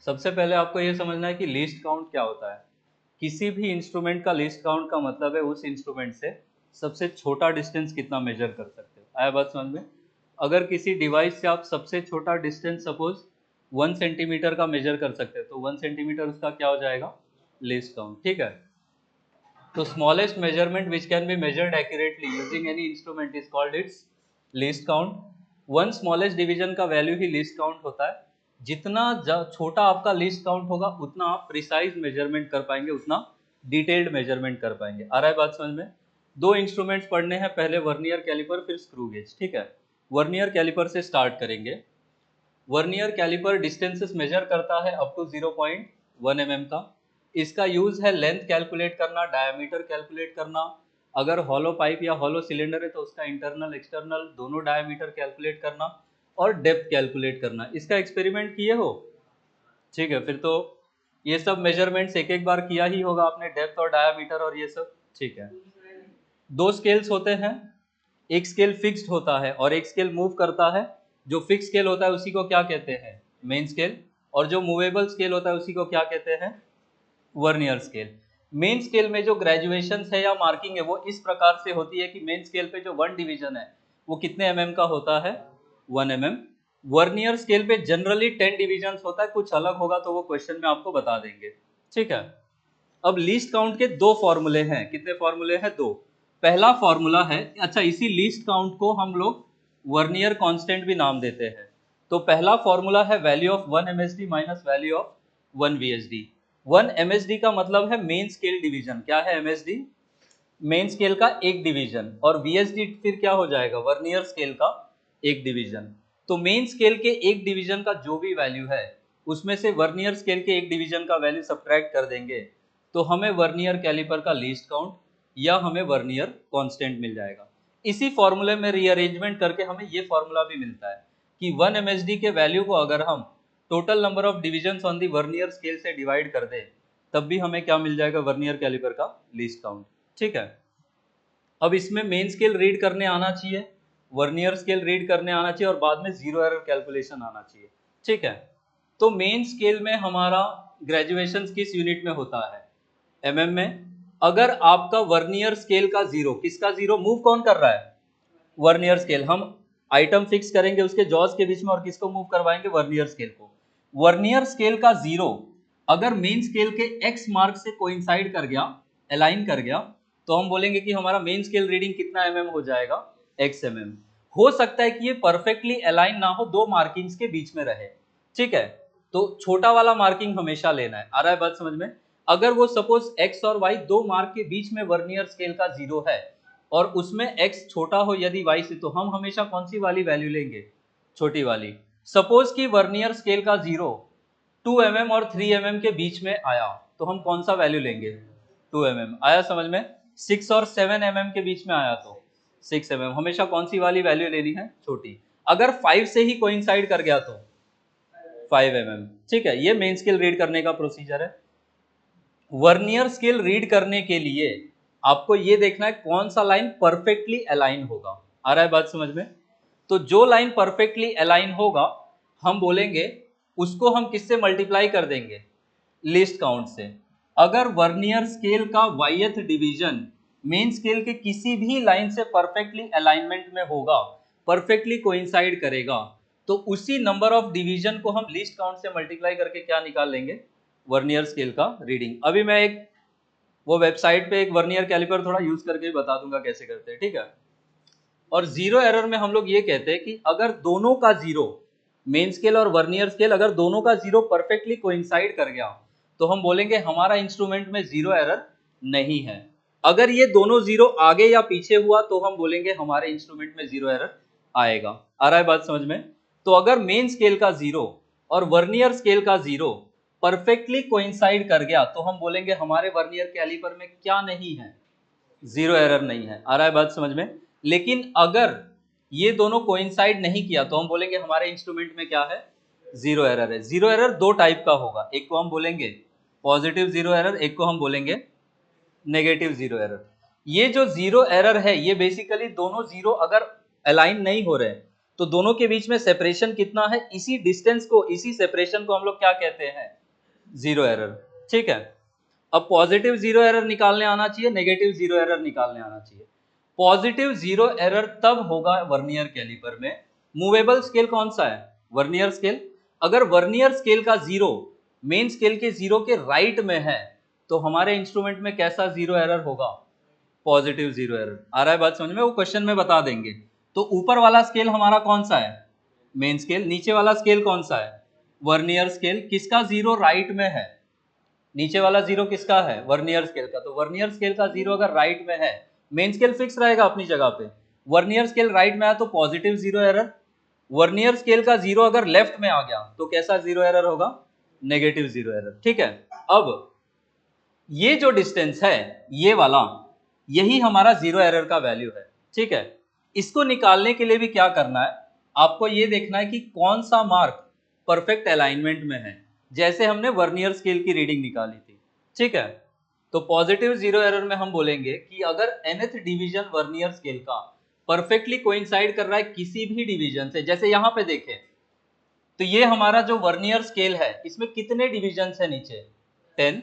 सबसे पहले आपको ये समझना है कि लीस्ट काउंट क्या होता है। किसी भी इंस्ट्रूमेंट का लीस्ट काउंट का मतलब है उस इंस्ट्रूमेंट से सबसे छोटा डिस्टेंस कितना मेजर कर सकते हो। आया बात समझ में? अगर किसी डिवाइस से आप सबसे छोटा डिस्टेंस सपोज 1 सेंटीमीटर का मेजर कर सकते हो तो 1 सेंटीमीटर उसका क्या हो जाएगा, लीस्ट काउंट। ठीक है, तो smallest measurement which can be measured accurately using any instrument is called its least count. One smallest division का वैल्यू ही लीस्ट काउंट होता है। जितना छोटा आपका लीस्ट काउंट होगा उतना आप प्रिसाइज मेजरमेंट कर पाएंगे, उतना डिटेल्ड मेजरमेंट कर पाएंगे। आ रहा है बात समझ में? दो इंस्ट्रूमेंट्स पढ़ने हैं, पहले वर्नियर कैलिपर फिर स्क्रू गेज। ठीक है, वर्नियर कैलिपर से स्टार्ट करेंगे। वर्नियर कैलिपर डिस्टेंसेस मेजर करता है अप टू 0.1 mm का। इसका यूज है लेंथ कैलकुलेट करना, डायमीटर कैलकुलेट करना। अगर हॉलो पाइप या हॉलो सिलेंडर है तो उसका इंटरनल एक्सटर्नल दोनों डायमीटर कैलकुलेट करना और डेप्थ कैलकुलेट करना। इसका एक्सपेरिमेंट किए हो? ठीक है, फिर तो ये सब मेजरमेंट्स एक एक बार किया ही होगा आपने, डेप्थ और डायमीटर और ये सब। ठीक है, दो स्केल्स होते हैं, एक स्केल फिक्स्ड होता है और एक स्केल मूव करता है। जो फिक्स स्केल होता है उसी को क्या कहते हैं, मेन स्केल, और जो मूवेबल स्केल होता है उसी को क्या कहते हैं, वर्नियर स्केल। मेन स्केल में जो ग्रेजुएशन है या मार्किंग है वो इस प्रकार से होती है कि मेन स्केल पे जो वन डिवीजन है वो कितने एमएम का होता है, 1 mm। वर्नियर स्केल पे जनरली 10 डिविजन होता है, कुछ अलग होगा तो वो क्वेश्चन में आपको बता देंगे। ठीक है, अब लीस्ट काउंट के दो फॉर्मूले हैं। कितने फॉर्मूले हैं? दो। पहला फॉर्मूला है, अच्छा इसी लीस्ट काउंट को हम लोग वर्नियर कांस्टेंट भी नाम देते हैं। तो पहला फॉर्मूला है value of 1 MSD minus value of 1 VSD। 1 MSD का मतलब है मेन स्केल डिवीजन। क्या है MSD? मेन स्केल का एक डिवीजन। और VSD फिर क्या हो जाएगा, वर्नियर स्केल का एक डिवीजन। तो मेन स्केल के एक डिवीजन का जो भी वैल्यू है उसमें से वर्नियर स्केल के एक डिवीजन का वैल्यू सब्ट्रैक्ट कर देंगे तो हमें वर्नियर कैलिपर का लीस्ट काउंट या हमें वर्नियर कांस्टेंट मिल जाएगा। इसी फॉर्मूले में रीअरेंजमेंट करके हमें ये फॉर्मूला भी मिलता है कि 1 MSD के वैल्यू को अगर हम total number of divisions on the vernier scale से डिवाइड कर दें तब भी हमें क्या मिल जाएगा, वर्नियर कैलिपर का लीस्ट काउंट। ठीक है, अब इसमें मेन स्केल रीड करने आना चाहिए, वर्नियर स्केल रीड करने आना चाहिए और बाद में जीरो एरर कैलकुलेशन आना चाहिए। ठीक है, तो मेन स्केल में हमारा ग्रेजुएशन किस यूनिट में होता है, एमएम में। अगर आपका वर्नियर स्केल का जीरो, किसका जीरो, मूव कौन कर रहा है, वर्नियर स्केल। हम आइटम फिक्स करेंगे उसके जॉज के बीच में और किसको मूव करवाएंगे, वर्नियर स्केल को। वर्नियर स्केल का जीरो अगर मेन स्केल के एक्स मार्क से कोइंसाइड कर गया, अलाइन कर गया, तो हम बोलेंगे कि हमारा मेन स्केल रीडिंग कितना एमएम हो जाएगा, एक्स एमएम। हो सकता है कि ये परफेक्टली अलाइन ना हो, दो मार्किंग्स के बीच में रहे। ठीक है, तो छोटा वाला मार्किंग हमेशा लेना है। आ रहा है बात समझ में? अगर वो सपोज एक्स और वाई दो मार्क के बीच में वर्नियर स्केल का जीरो है और उसमें x छोटा हो यदि y से, तो हम हमेशा कौन सी वाली वैल्यू लेंगे, छोटी वाली। सपोज कि वर्नियर स्केल का जीरो 2 mm और 3 mm के बीच में आया तो हम कौन सा वैल्यू लेंगे, 2 mm। आया समझ में? 6 और 7 mm के बीच में आया तो 6 mm। हमेशा कौन सी वाली वैल्यू लेनी है, छोटी। अगर 5 से ही कोइंसाइड कर गया तो 5 mm। ठीक है, ये मेन स्केल रीड करने का प्रोसीजर है। वर्नियर स्केल रीड करने के लिए आपको ये देखना है कौन सा लाइन परफेक्टली अलाइन होगा। आ रहा है बात समझ में? तो जो लाइन परफेक्टली अलाइन होगा हम बोलेंगे उसको हम किससे मल्टीप्लाई कर देंगे, लीस्ट काउंट से। अगर वर्नियर स्केल का वाईएथ डिवीजन मेन स्केल के किसी भी लाइन से परफेक्टली अलाइनमेंट में होगा, परफेक्टली कोइंसाइड करेगा, तो उसी नंबर ऑफ डिवीजन को हम लीस्ट काउंट से मल्टीप्लाई करके क्या निकाल लेंगे, वर्नियर स्केल का रीडिंग। अभी मैं एक वो वेबसाइट पे एक वर्नियर कैलिपर थोड़ा यूज करके बता दूंगा कैसे करते हैं। ठीक है, और जीरो एरर में हम लोग ये कहते हैं कि अगर दोनों का जीरो, मेन स्केल और वर्नियर स्केल अगर दोनों का जीरो परफेक्टली कोइंसाइड कर गया तो हम बोलेंगे हमारा इंस्ट्रूमेंट में जीरो एरर नहीं है। अगर ये दोनों जीरो आगे या पीछे हुआ तो हम बोलेंगे हमारे इंस्ट्रूमेंट में जीरो एरर आएगा। आ रहा है बात समझ में? तो अगर मेन स्केल का जीरो और वर्नियर स्केल का जीरो परफेक्टली कोइंसाइड कर गया तो हम बोलेंगे हमारे वर्नियर कैलिपर में क्या नहीं है, जीरो एरर नहीं है। आ रहा है बात समझ में? लेकिन अगर ये दोनों कोइंसाइड नहीं किया तो हम बोलेंगे हमारे इंस्ट्रूमेंट में क्या है, जीरो एरर है। जीरो एरर दो टाइप का होगा, एक को हम बोलेंगे पॉजिटिव जीरो एरर, एक को हम बोलेंगे नेगेटिव जीरो एरर। ये जो जीरो एरर है ये बेसिकली दोनों जीरो अगर अलाइन नहीं हो रहे तो दोनों के बीच में सेपरेशन कितना है, इसी डिस्टेंस को, इसी सेपरेशन को हम लोग क्या कहते हैं, जीरो एरर। ठीक है, अब पॉजिटिव जीरो एरर निकालने आना चाहिए, नेगेटिव जीरो एरर निकालने आना चाहिए। पॉजिटिव जीरो एरर तब होगा वर्नियर कैलिपर में, मूवेबल स्केल कौन सा है, वर्नियर स्केल। अगर वर्नियर स्केल का जीरो मेन स्केल के जीरो के राइट में है तो हमारे इंस्ट्रूमेंट में कैसा जीरो एरर होगा, पॉजिटिव जीरो एरर। आ रहा है बात समझ में, वो क्वेश्चन में बता देंगे। तो ऊपर वाला स्केल हमारा कौन सा है, मेन स्केल। नीचे वाला स्केल कौन सा है, वर्नियर स्केल। किसका जीरो राइट में है, नीचे वाला जीरो किसका है, वर्नियर स्केल का। तो वर्नियर स्केल का जीरो अगर राइट में है, मेन स्केल फिक्स रहेगा अपनी जगह पे, वर्नियर स्केल राइट में आया तो positive zero error. Vernier scale का जीरो अगर लेफ्ट में आ गया तो कैसा जीरो एरर होगा, नेगेटिव जीरो एरर। ठीक है, अब ये जो डिस्टेंस है ये वाला, यही हमारा जीरो एरर का वैल्यू है। ठीक है, इसको निकालने के लिए भी क्या करना है, आपको ये देखना है कि कौन सा मार्क परफेक्ट अलाइनमेंट में है, जैसे हमने वर्नियर स्केल की रीडिंग निकाली थी। ठीक है, तो पॉजिटिव जीरो एरर में हम बोलेंगे कि अगर nth डिवीजन वर्नियर स्केल का परफेक्टली कोइंसाइड कर रहा है किसी भी डिवीजन से, जैसे यहां पे देखें तो ये हमारा जो वर्नियर स्केल है इसमें कितने डिवीजन है नीचे, 10।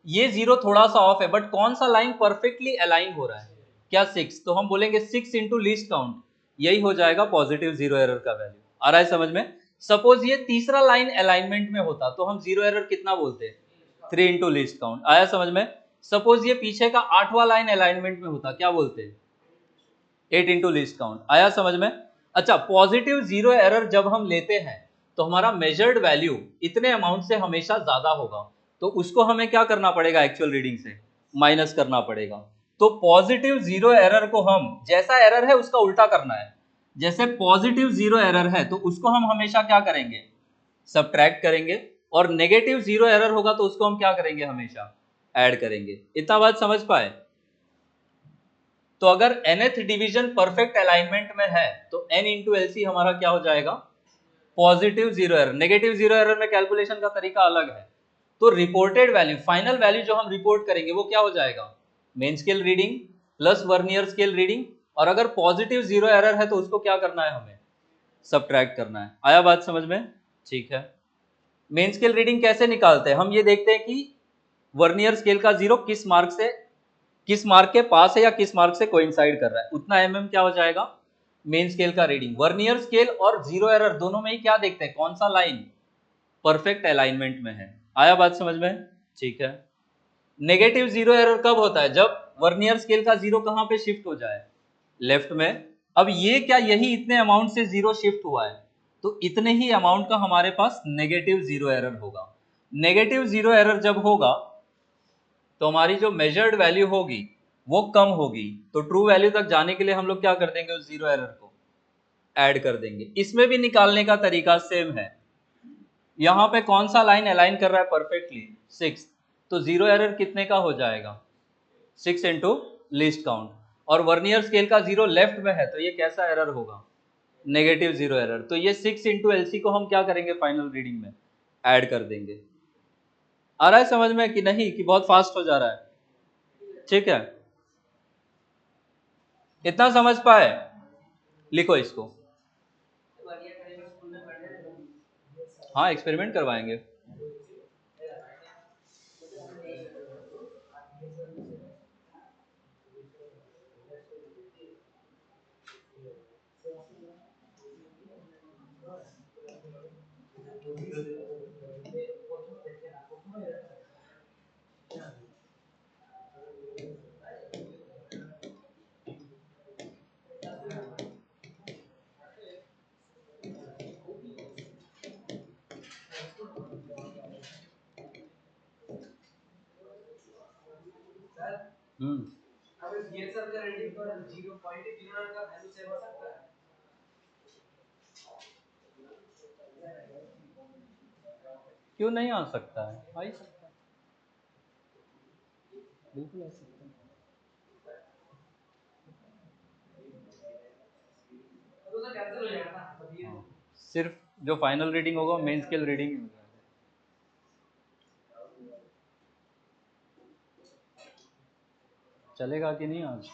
ये जीरो थोड़ा सा ऑफ है, बट कौन सा लाइन परफेक्टली अलाइन हो रहा है, क्या 6, तो हम बोलेंगे 6 इंटू लीस्ट काउंट, यही हो जाएगा पॉजिटिव जीरो एरर का वैल्यू। आ रहा है समझ में। सपोज ये तीसरा लाइन अलाइनमेंट में होता तो हम जीरो एरर कितना बोलते, 3 इंटू लीस्ट काउंट। आया समझ में। सपोज ये पीछे का 8वां लाइन अलाइनमेंट में होता, क्या बोलते, 8 इंटू लीस्ट काउंट। आया समझ में। अच्छा, पॉजिटिव जीरो एरर जब हम लेते हैं तो हमारा मेजर्ड वैल्यू इतने अमाउंट से हमेशा ज्यादा होगा, तो उसको हमें क्या करना पड़ेगा, एक्चुअल रीडिंग से माइनस करना पड़ेगा। तो पॉजिटिव जीरो एरर को हम, जैसा एरर है उसका उल्टा करना है, जैसे पॉजिटिव जीरो एरर है तो उसको हम हमेशा क्या करेंगे, सब्ट्रैक्ट करेंगे, और नेगेटिव जीरो एरर होगा तो उसको हम क्या करेंगे, हमेशा ऐड करेंगे। इतना बात समझ पाए। तो अगर nth डिवीजन परफेक्ट अलाइनमेंट में है तो n इंटू एलसी हमारा क्या हो जाएगा, positive zero error. Negative zero error में कैलकुलेशन का तरीका अलग है। तो रिपोर्टेड वैल्यू, फाइनल वैल्यू जो हम रिपोर्ट करेंगे वो क्या हो जाएगा, main scale reading plus vernier scale reading, और अगर पॉजिटिव जीरो एरर है तो उसको क्या करना है, हमें सब्ट्रैक्ट करना है। आया बात समझ में। ठीक है, मेन स्केल रीडिंग कैसे निकालते हैं, हम ये देखते हैं कि वर्नियर स्केल का जीरो किस मार्क के पास है या किस मार्क से कोइंसाइड कर रहा है, उतना क्या हो जाएगा, मेन स्केल का रीडिंग। वर्नियर स्केल और जीरो एरर दोनों में ही क्या देखते हैं, कौन सा लाइन परफेक्ट अलाइनमेंट में है। आया बात समझ में। ठीक है, नेगेटिव जीरो एरर कब होता है, जब वर्नियर स्केल का जीरो कहां पे शिफ्ट हो जाए, लेफ्ट में। अब ये क्या, यही इतने अमाउंट से जीरो शिफ्ट हुआ है, तो इतने ही अमाउंट का हमारे पास नेगेटिव जीरो एरर होगा। नेगेटिव जीरो एरर जब होगा तो हमारी जो मेजर्ड वैल्यू होगी वो कम होगी, तो ट्रू वैल्यू तक जाने के लिए हम लोग क्या कर देंगे, उस जीरो एरर को ऐड कर देंगे। इसमें भी निकालने का तरीका सेम है। यहाँ पे कौन सा लाइन अलाइन कर रहा है परफेक्टली, 6, तो जीरो एरर कितने का हो जाएगा, 6 इंटू लीस्ट काउंट। और वर्नियर स्केल का जीरो लेफ्ट में है तो ये कैसा एरर होगा, नेगेटिव जीरो एरर। तो ये 6 इंटू एलसी को हम क्या करेंगे, फाइनल रीडिंग में ऐड कर देंगे। आ रहा है समझ में कि नहीं, कि बहुत फास्ट हो जा रहा है। ठीक है, इतना समझ पाए, लिखो इसको। हाँ, एक्सपेरिमेंट करवाएंगे। हम्म, क्यों नहीं आ सकता है, आ ही सकता है, बिल्कुल आ सकता है। हाँ, सिर्फ जो फाइनल रीडिंग होगा मेन स्केल रीडिंग ही हो जाएगा। चलेगा कि नहीं आज।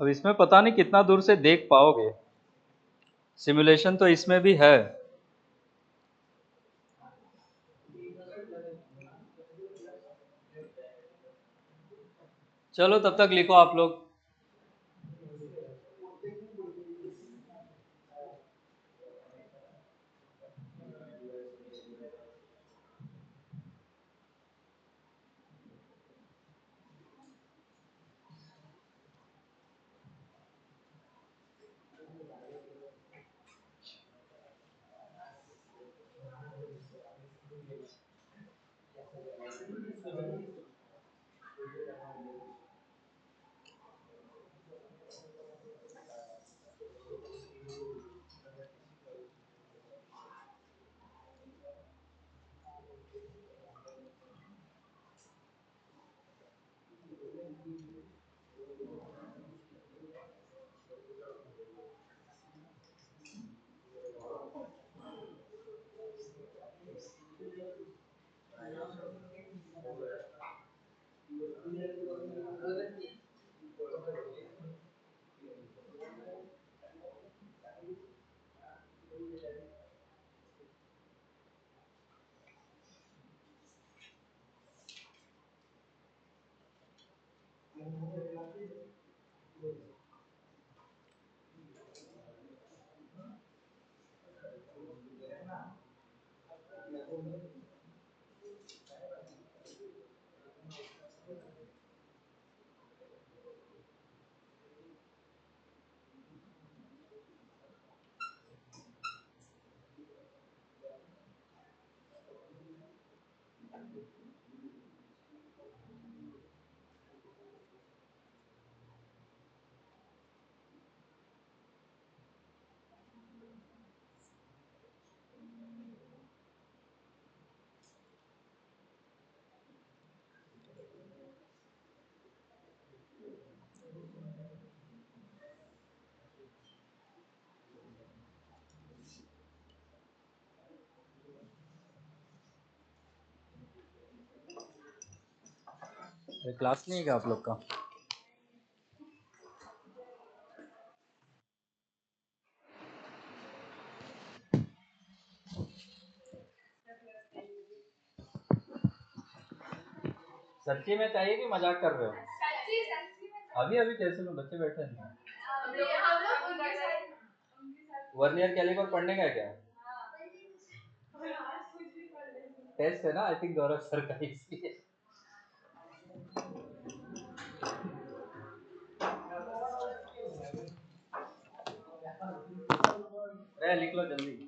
अब इसमें पता नहीं कितना दूर से देख पाओगे, सिमुलेशन तो इसमें भी है। चलो तब तक लिखो आप लोग। क्लास नहीं है क्या आप लोग का? सच्ची में चाहिए कि मजाक कर रहे हो? सच्ची सच्ची में। अभी अभी कैसे में बच्चे बैठे हैं? हम लोग उनके साथ वर्नियर कैलिपर पढ़ने का है क्या? टेस्ट है ना, आई थिंक गौरव सर का, इसलिए। लिख लो जल्दी।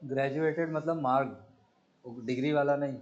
ग्रेजुएटेड मतलब मार्ग, डिग्री वाला नहीं।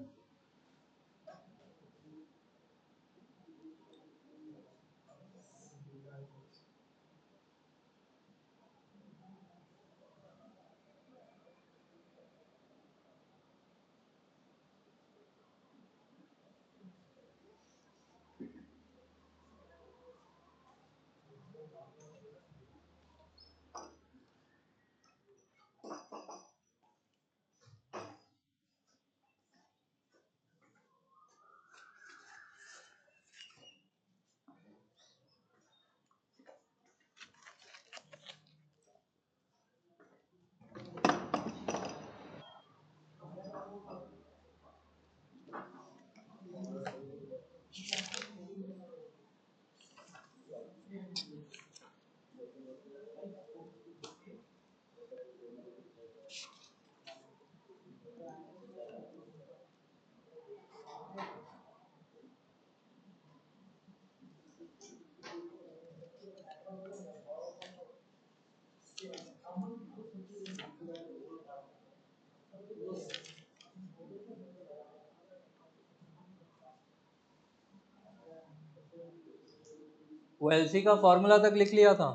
वो एलसी का फॉर्मूला तक लिख लिया था,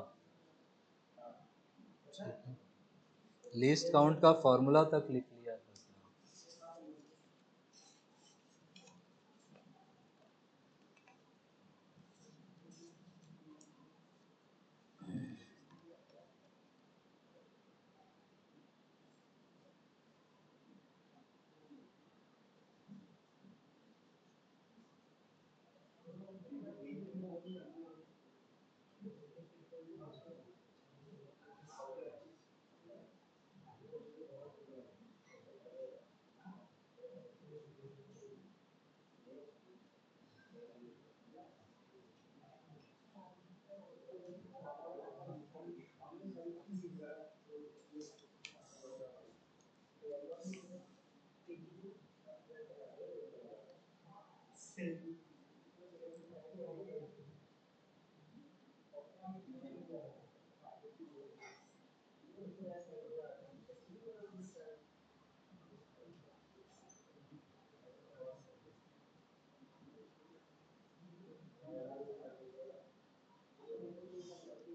लिस्ट काउंट का फॉर्मूला तक लिख लिया था।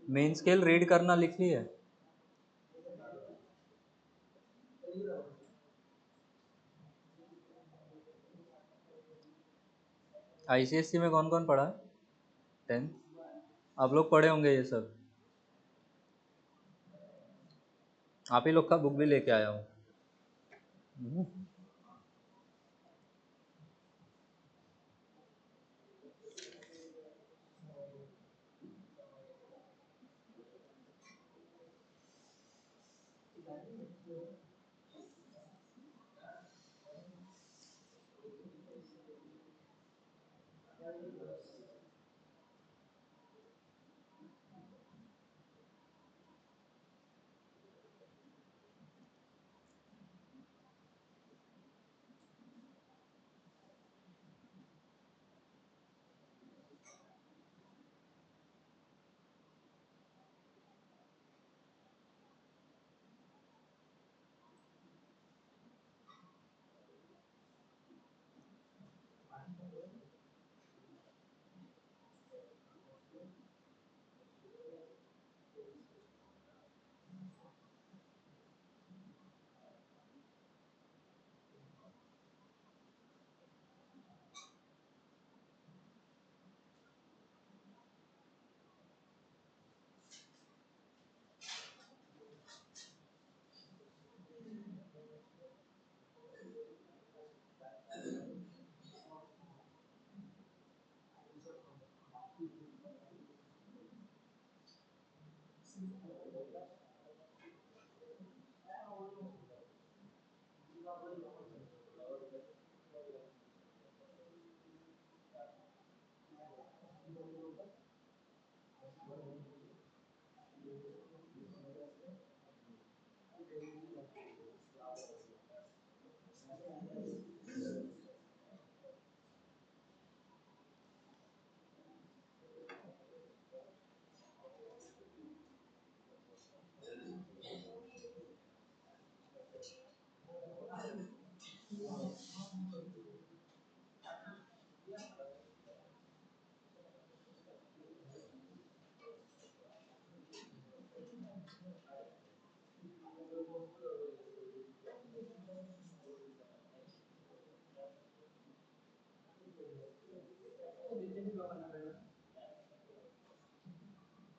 मेन स्केल रीड करना लिख ली है। आईसीएससी में कौन कौन पढ़ा है? 10th आप लोग पढ़े होंगे ये सब। आप ही लोग का बुक भी लेके आया हूँ।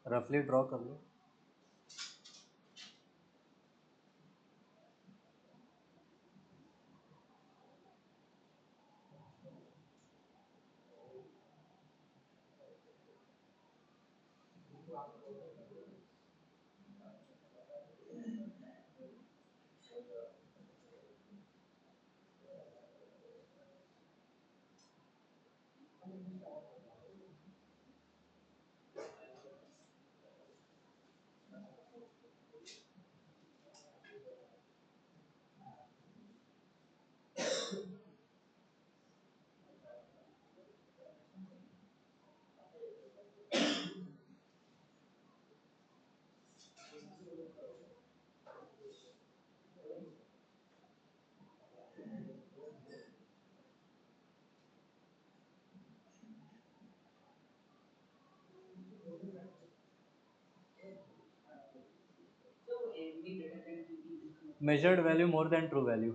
रफली ड्रॉ कर लो। measured value more than true value.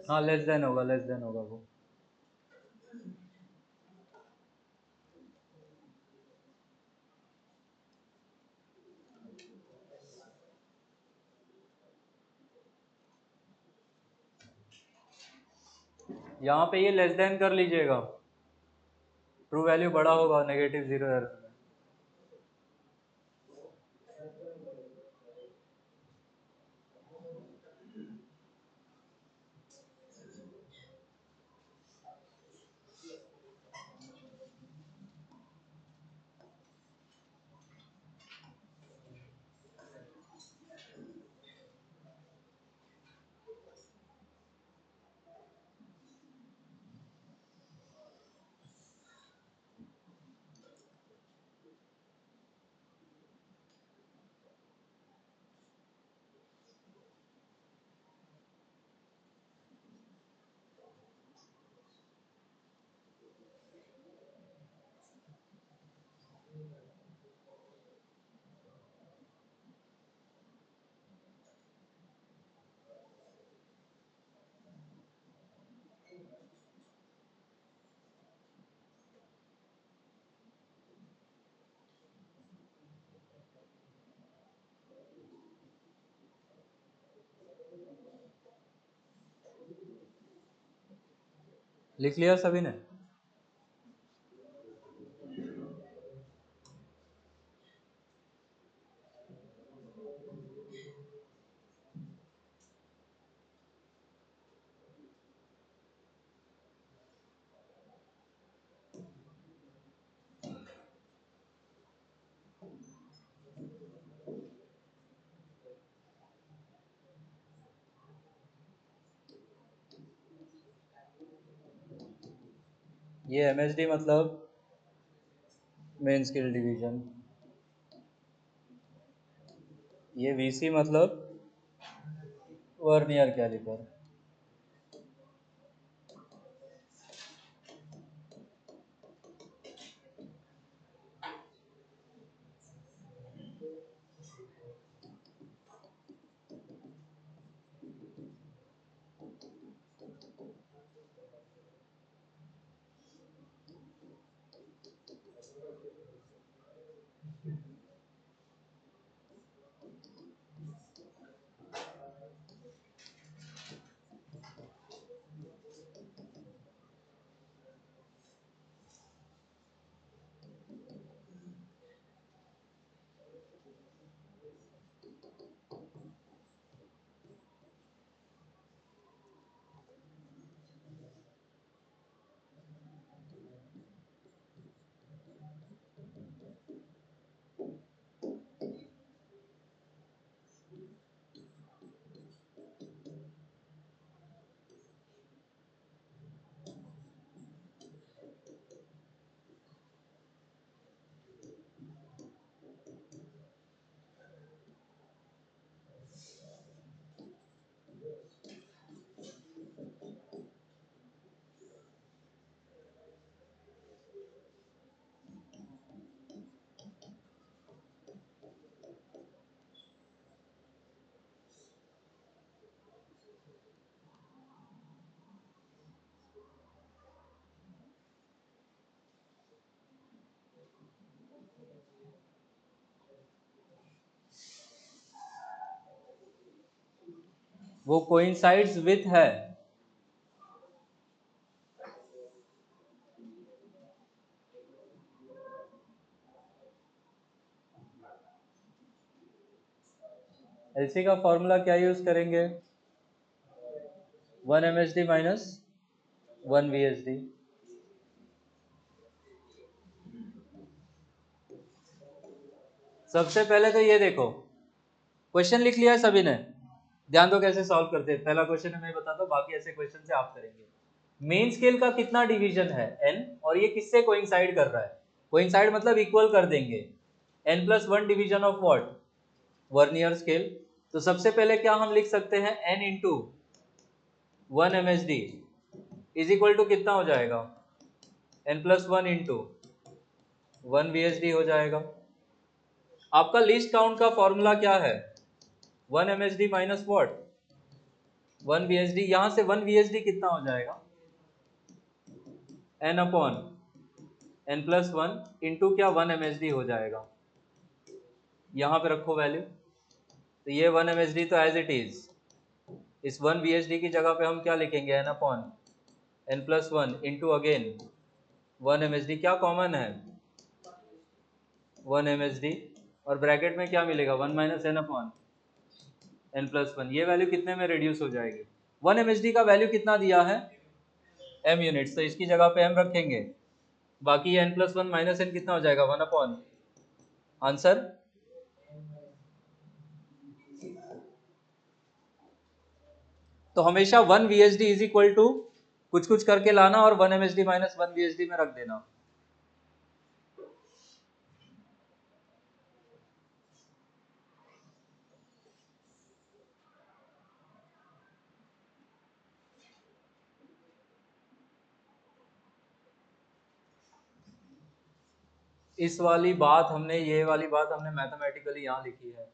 हाँ लेस देन होगा वो। यहाँ पे ये लेस देन कर लीजिएगा, ट्रू वैल्यू बड़ा होगा नेगेटिव जीरो एरर में। लिख लिया सभी ने? ये MSD मतलब मेन स्केल डिवीजन, ये VC मतलब वर्नियर कैलिपर। वो कोइंसाइड्स विथ है। LC का फॉर्मूला क्या यूज करेंगे? 1 MSD माइनस 1 VSD। सबसे पहले तो ये देखो, क्वेश्चन लिख लिया है सभी ने? ध्यान दो कैसे सॉल्व करते हैं। पहला क्वेश्चन है मैं बताता हूँ, बाकी ऐसे क्वेश्चन से आप करेंगे। मेन स्केल का कितना डिवीजन है? n, और ये किससे कोइंसाइड कर रहा है? कोइंसाइड मतलब इक्वल कर देंगे। n+1 division of what? Vernier scale. तो सबसे पहले क्या हम लिख सकते हैं? n into 1 MSD is equal to कितना हो जाएगा? n+1 इंटू 1 VSD हो जाएगा। आपका लिस्ट काउंट का फॉर्मूला क्या है? 1 MSD माइनस व्हाट? 1 VSD। यहां से 1 VSD कितना हो जाएगा? n अपॉन n+1 इंटू क्या 1 MSD हो जाएगा। यहां पे रखो वैल्यू। तो ये 1 MSD तो एज इट इज, इस 1 VSD की जगह पे हम क्या लिखेंगे? n upon n+1 into again 1 MSD। क्या कॉमन है? 1 MSD। और ब्रैकेट में क्या मिलेगा? 1 माइनस n अपॉन n+1। ये वैल्यू कितने में रिड्यूस हो जाएगी? 1 MSD का वैल्यू कितना दिया है? m units. तो इसकी जगह पे m रखेंगे। बाकी ये n+1 माइनस n कितना हो जाएगा? 1 अपॉन। आंसर तो हमेशा 1 VSD इज इक्वल टू कुछ कुछ करके लाना और 1 MSD माइनस 1 VSD में रख देना। इस वाली बात हमने, ये वाली बात हमने मैथमेटिकली यहाँ लिखी है।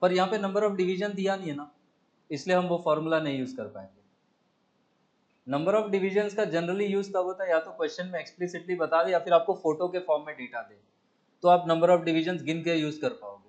पर यहाँ पे नंबर ऑफ डिवीजन दिया नहीं है ना, इसलिए हम वो फॉर्मूला नहीं यूज कर पाएंगे। नंबर ऑफ डिविजन्स का जनरली यूज कब होता है? या तो क्वेश्चन में एक्सप्लिसिटली बता दे या फिर आपको फोटो के फॉर्म में डेटा दे, तो आप नंबर ऑफ डिविजन्स गिन के यूज कर पाओगे।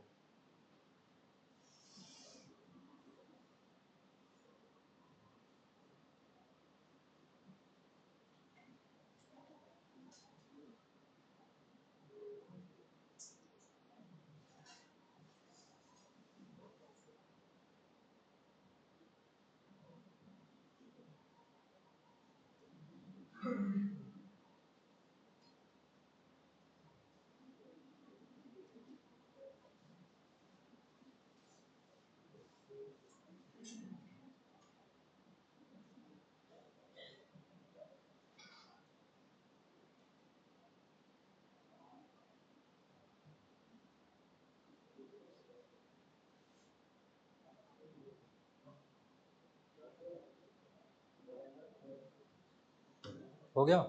हो गया।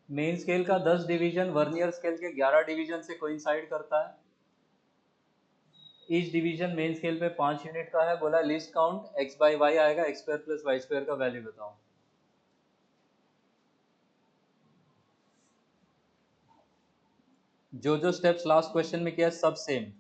मेन स्केल का 10 डिवीजन वर्नियर स्केल के 11 डिवीजन से कोइंसाइड करता है। ईच डिवीजन मेन स्केल पे 5 यूनिट का है। बोला least count x by Y आएगा, X square plus Y square का वैल्यू बताओ। जो जो स्टेप्स लास्ट क्वेश्चन में किया सब सेम।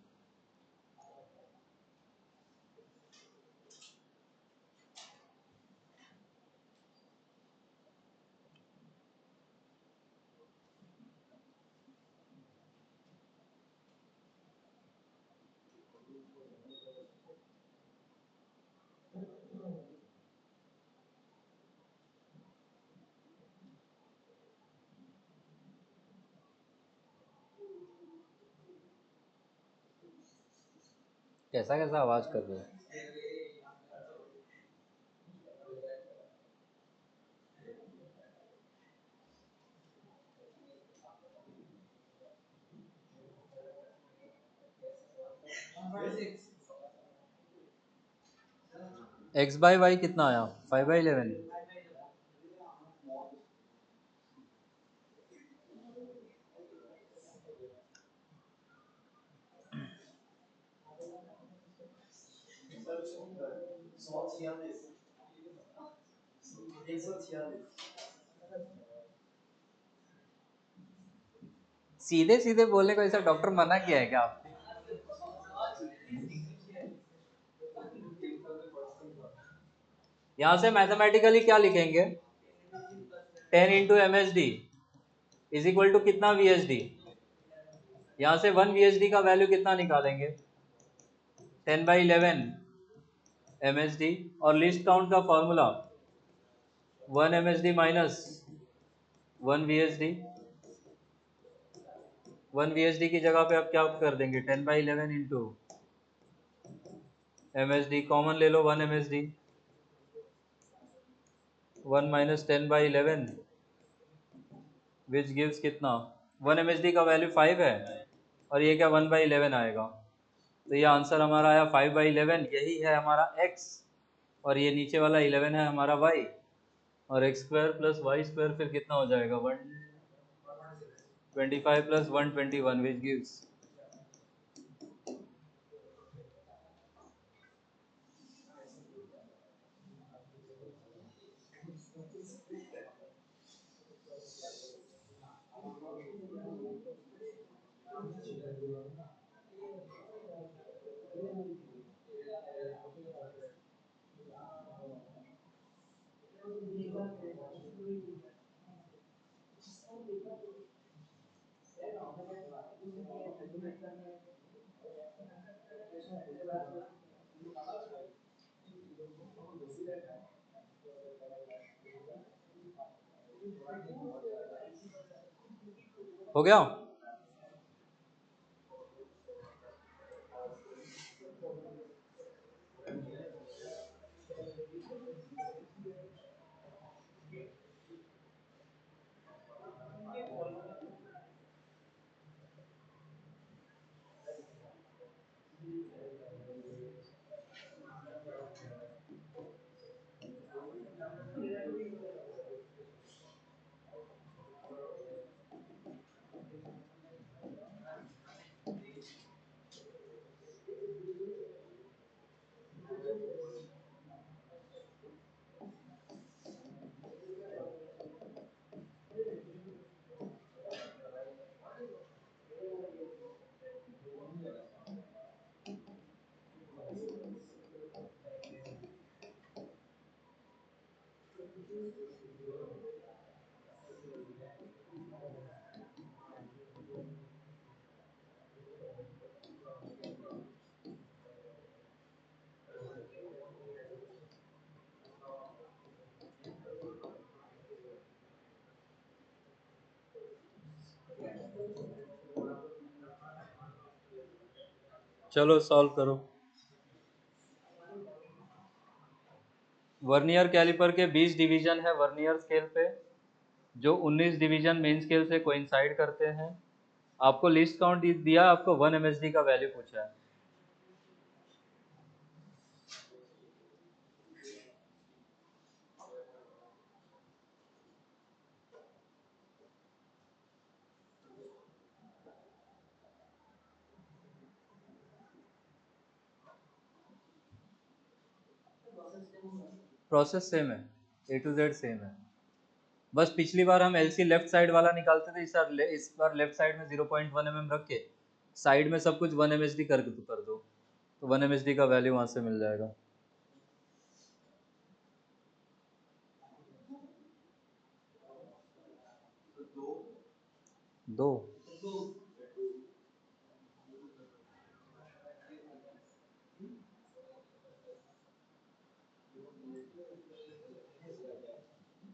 कैसा कैसा आवाज कर रहे हो? x बाई वाई कितना आया? 5/11। सीधे सीधे बोलने को ऐसा डॉक्टर मना किया है क्या आपने? यहाँ से मैथमेटिकली क्या लिखेंगे? 10 into M H D is equal to कितना वी एच डी? यहाँ से 1 वी एच डी का वैल्यू कितना निकालेंगे? 10/11 एम एच डी। और लिस्ट काउंट का formula 1 M H D minus 1 V H D. 1 V H D की जगह पे आप क्या कर देंगे? 10/11 into M H D, common ले लो 1 M H D. 1 minus 10/11 which gives कितना? 1 एम एच डी का वैल्यू 5 है और ये क्या 1/11 आएगा। तो ये आंसर हमारा आया 5/11। यही है हमारा x और ये नीचे वाला 11 है हमारा y। और x square plus Y square फिर कितना हो जाएगा? 125 प्लस 121 विच गिव्स। हो गया। चलो सॉल्व करो। वर्नियर कैलिपर के 20 डिवीजन है वर्नियर स्केल पे, जो 19 डिवीजन मेन स्केल से कोइंसाइड करते हैं। आपको लिस्ट काउंट दिया, आपको 1 एमएसडी का वैल्यू पूछा है। प्रोसेस सेम है, ए टू जेड सेम है। बस पिछली बार हम एलसी लेफ्ट साइड वाला निकालते थे, इस बार लेफ्ट साइड में 0.1 mm रख के साइड में सब कुछ 1 एमएसडी कर दो, तो 1 एमएसडी का वैल्यू वहां से मिल जाएगा। दो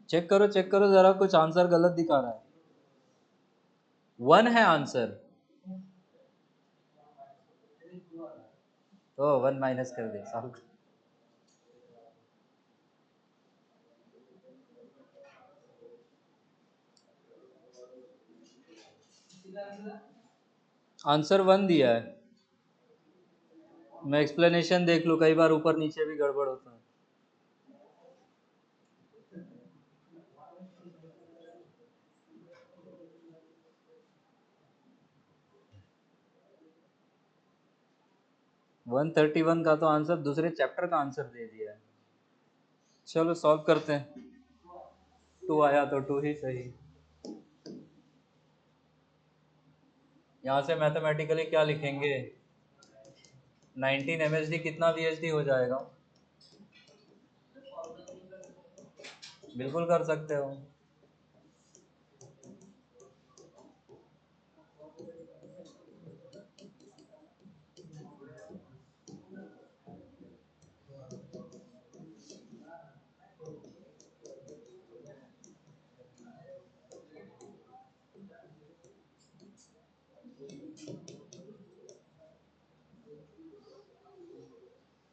चेक करो जरा, कुछ आंसर गलत दिखा रहा है। 1 है आंसर, तो 1 माइनस कर दे साल। आंसर 1 दिया है। मैं एक्सप्लेनेशन देख लूँ, कई बार ऊपर नीचे भी गड़बड़ होता है। 131 का तो आंसर दूसरे चैप्टर का आंसर दे दिया है। चलो सॉल्व करते हैं। 2 आया तो 2 ही सही। यहाँ से मैथमेटिकली क्या लिखेंगे, 19 एमएसडी कितना वीएचडी हो जाएगा? बिल्कुल कर सकते हो।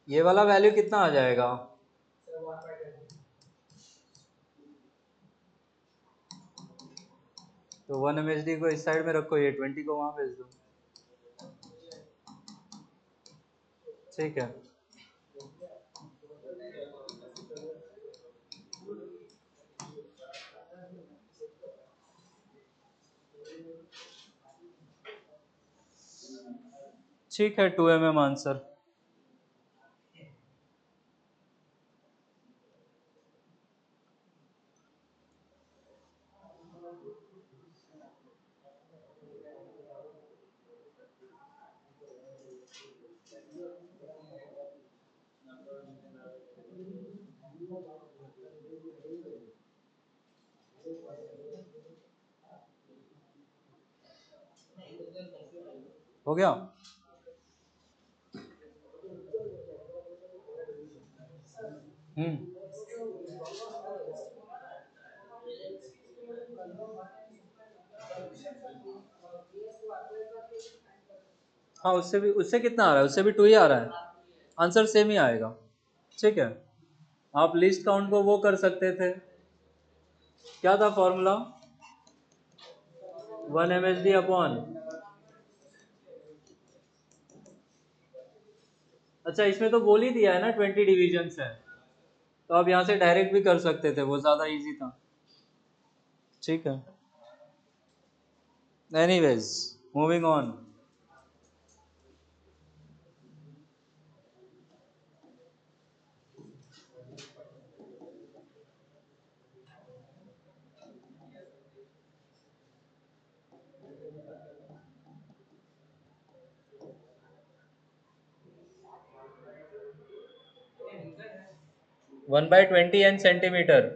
ये वाला वैल्यू कितना आ जाएगा? तो 1 एमएचडी को इस साइड में रखो, ये 20 को वहां भेज दो। ठीक है। ठीक है, 2 mm आंसर। हो गया। हम्म। हाँ, उससे भी, उससे कितना आ रहा है, उससे भी 2 ही आ रहा है, आंसर सेम ही आएगा। ठीक है, आप लिस्ट काउंट को वो कर सकते थे, क्या था फॉर्मूला, 1 MSD अपॉन, अच्छा इसमें तो बोल ही दिया है ना 20 डिविजन है, तो आप यहाँ से डायरेक्ट भी कर सकते थे, वो ज़्यादा इजी था। ठीक है, anyways moving on. 1/20 n centimetre.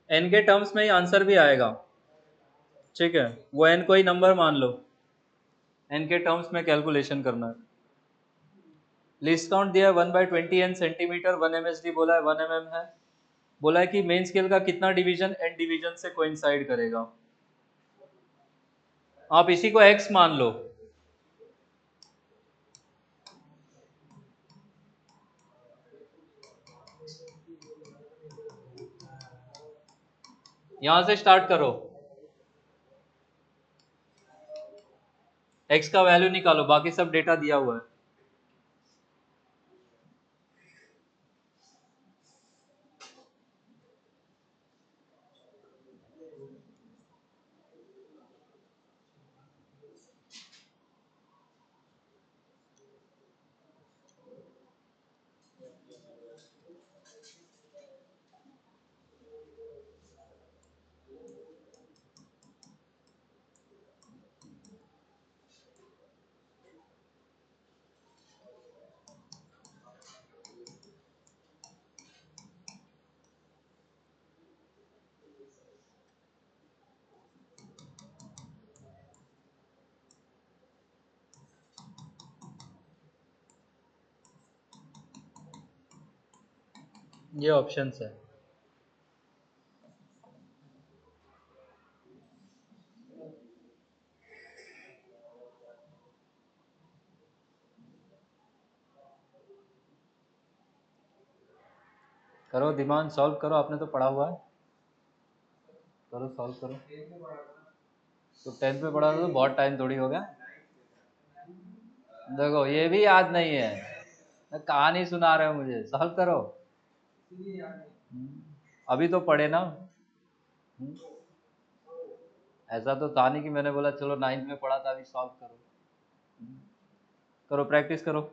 n के टर्म्स में ही आंसर भी आएगा। ठीक है, वो n कोई नंबर मान लो, n के टर्म्स में कैलकुलेशन करना है। लिस्ट काउंट दिया है 1/20 n सेंटीमीटर, 1 MSD बोला है, 1 mm है, बोला है कि मेन स्केल का कितना डिवीजन n डिवीजन से कोइंसाइड करेगा। आप इसी को x मान लो, यहां से स्टार्ट करो, x का वैल्यू निकालो, बाकी सब डेटा दिया हुआ है। ये ऑप्शन है। करो दिमाग, सॉल्व करो, आपने तो पढ़ा हुआ है, करो सॉल्व करो। तो 10th में पढ़ा था तो बहुत टाइम थोड़ी हो गया। देखो ये भी याद नहीं है, कहानी सुना रहे हो मुझे, सॉल्व करो। अभी तो पढ़े ना। ऐसा तो था नहीं कि मैंने बोला चलो 9th में पढ़ा था अभी सॉल्व करो। करो, प्रैक्टिस करो।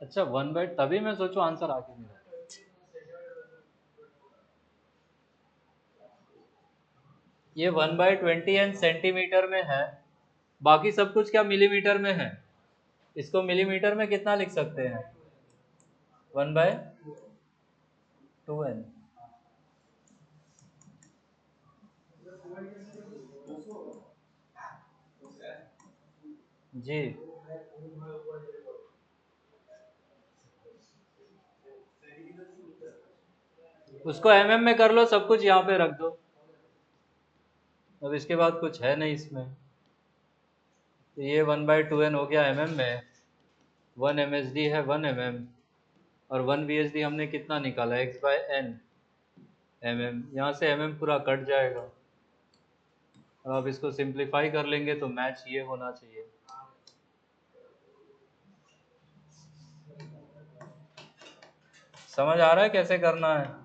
अच्छा 1/, तभी मैं सोचू आंसर आके नहीं रहा। ये 1/20 एंड सेंटीमीटर में है, बाकी सब कुछ क्या मिलीमीटर में है। इसको मिलीमीटर में कितना लिख सकते हैं? 1/2n। जी, उसको mm में कर लो, सब कुछ यहाँ पे रख दो। अब इसके बाद कुछ है नहीं इसमें, तो ये 1/2n हो गया mm में। 1 MSD है 1 mm, और 1 VSD हमने कितना निकाला, x/n mm। यहाँ से mm पूरा कट जाएगा। अब आप इसको सिंप्लीफाई कर लेंगे तो मैच ये होना चाहिए। समझ आ रहा है कैसे करना है?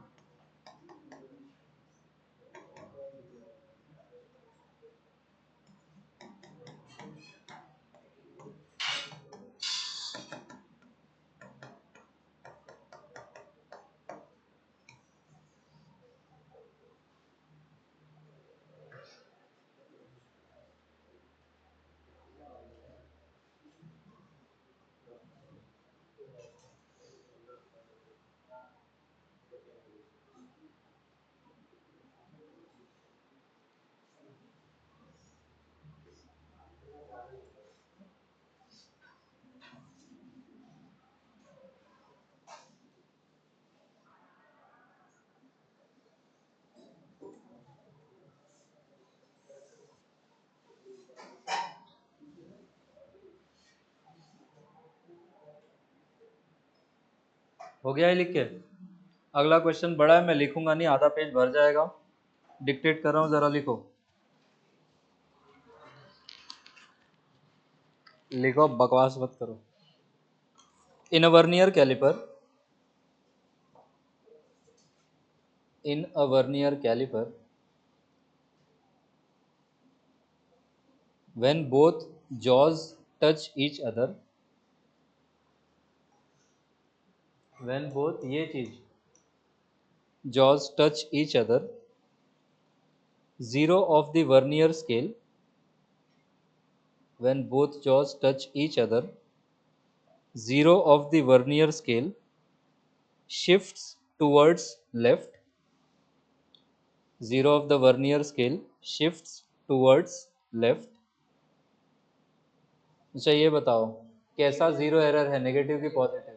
हो गया है लिख के? अगला क्वेश्चन बड़ा है, मैं लिखूंगा नहीं, आधा पेज भर जाएगा। डिक्टेट कर रहा हूँ, जरा लिखो। लिखो, बकवास मत करो। In a vernier caliper, in a vernier caliper, when both jaws touch each other, when both ये चीज jaws touch each other, zero of the vernier scale, when both jaws touch each other, zero of the vernier scale shifts towards left, zero of the vernier scale shifts towards left। अच्छा ये बताओ कैसा zero error है, negative की positive?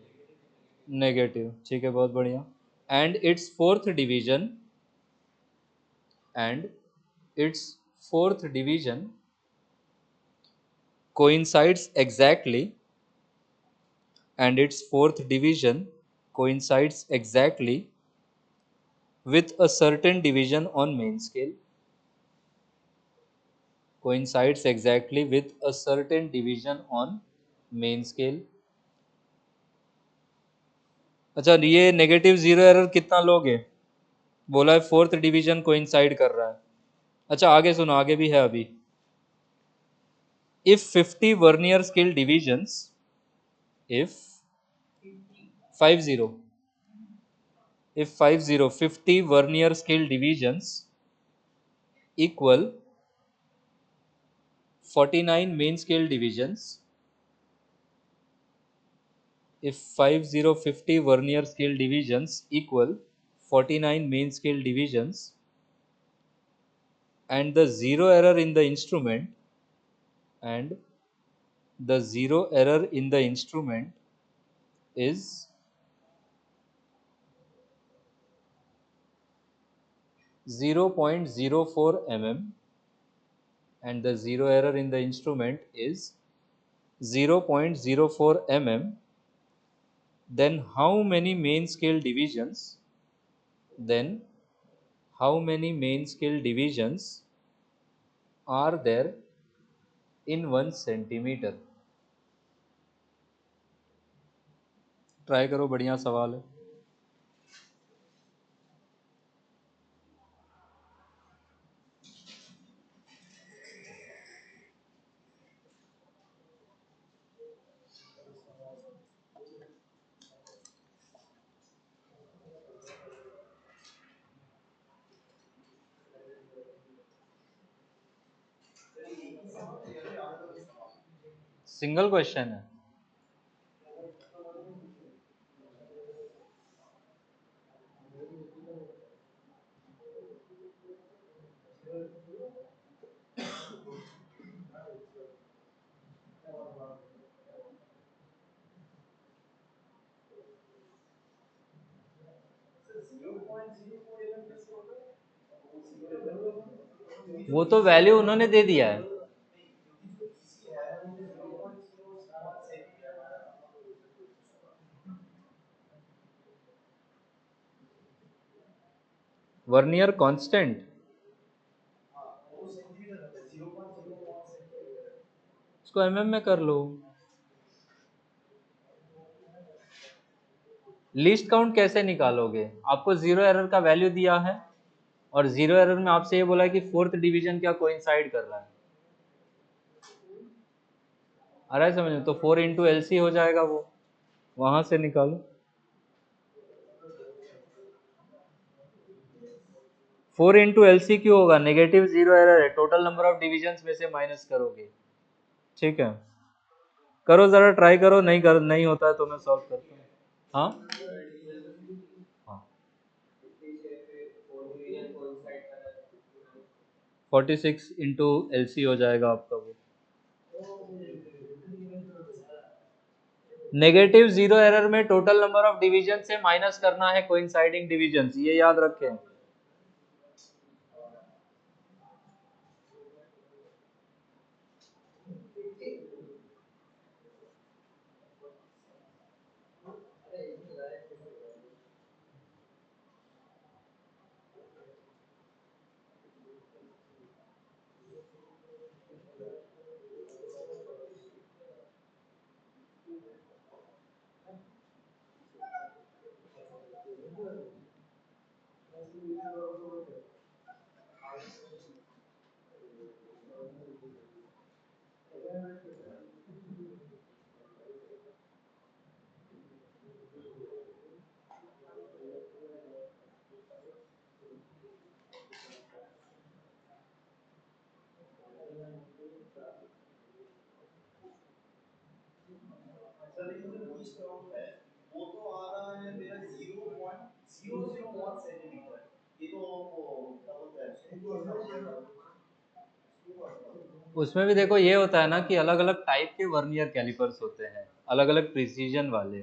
Negative, ठीक है, बहुत बढ़िया। And it's fourth division, and its fourth division coincides exactly, and its fourth division coincides exactly with a certain division on main scale, coincides exactly with a certain division on main scale। अच्छा ये negative zero error कितना लोगे? बोला है fourth division coincide कर रहा है। अच्छा आगे सुनो, आगे भी है अभी। if 50 vernier scale divisions, if 50 if 50 vernier scale divisions equal 49 main scale divisions, if 50 vernier scale divisions equal 49 main scale divisions, and the zero error in the instrument, and the zero error in the instrument is 0.04 mm and the zero error in the instrument is 0.04 mm, then how many main scale divisions then how many main scale divisions are there in 1 centimeter? Try करो, बढ़िया सवाल है। Single question है। वो तो value उन्होंने दे दिया है। वर्नियर कांस्टेंट इसको एमएम में कर लो। लीस्ट काउंट कैसे निकालोगे? आपको जीरो एरर का वैल्यू दिया है और जीरो एरर में आपसे ये बोला है कि फोर्थ डिवीजन क्या कोइंसाइड कर रहा है। आ रहा है समझ में? तो 4 इंटू एल सी हो जाएगा, वो वहां से निकालो। 4 इंटू एल सी क्यों होगा? नेगेटिव जीरो एरर है, टोटल नंबर ऑफ डिविजन में से माइनस करोगे। ठीक है, करो जरा, ट्राई करो। नहीं होता है तो मैं सॉल्व करता हूँ। हाँ हाँ, 46 इंटू एल सी हो जाएगा आपका वो। नेगेटिव जीरो एरर में टोटल नंबर ऑफ डिवीजन से माइनस करना है कोइंसाइडिंग डिवीजन, ये याद रखें। उसमें भी देखो ये होता है ना कि अलग अलग टाइप के वर्नियर कैलिपर्स होते हैं, अलग अलग प्रिसीजन वाले।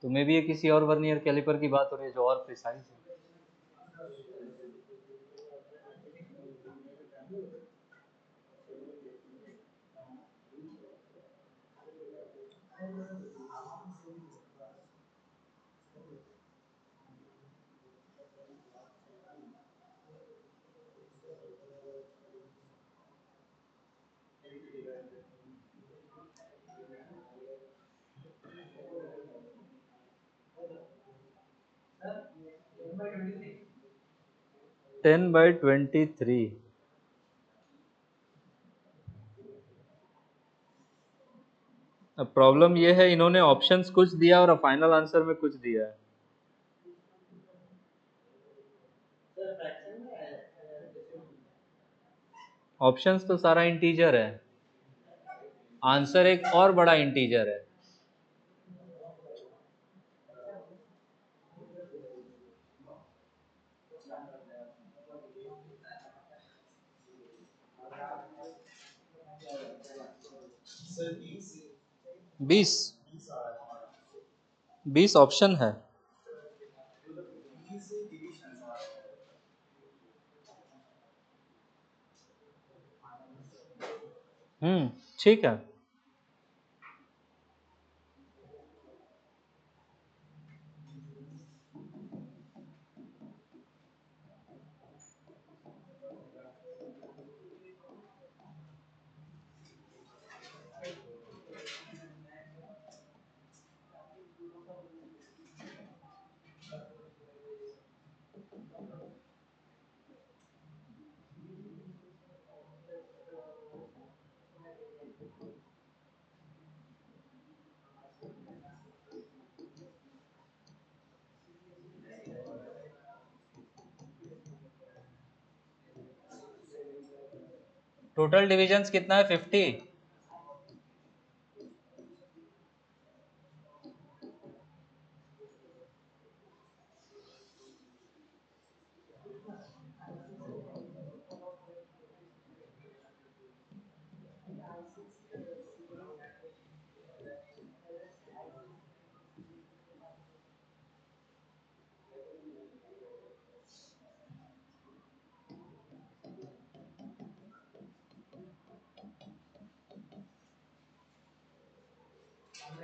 तो मे भी ये किसी और वर्नियर कैलिपर की बात हो रही है जो और प्रिसाइज है। 10/23। अब प्रॉब्लम ये है, इन्होंने ऑप्शंस कुछ दिया और फाइनल आंसर में कुछ दिया है। ऑप्शंस तो सारा इंटीजर है, आंसर एक और बड़ा इंटीजर है। बीस 20 ऑप्शन है। ठीक है। टोटल डिविजन्स कितना है? 50।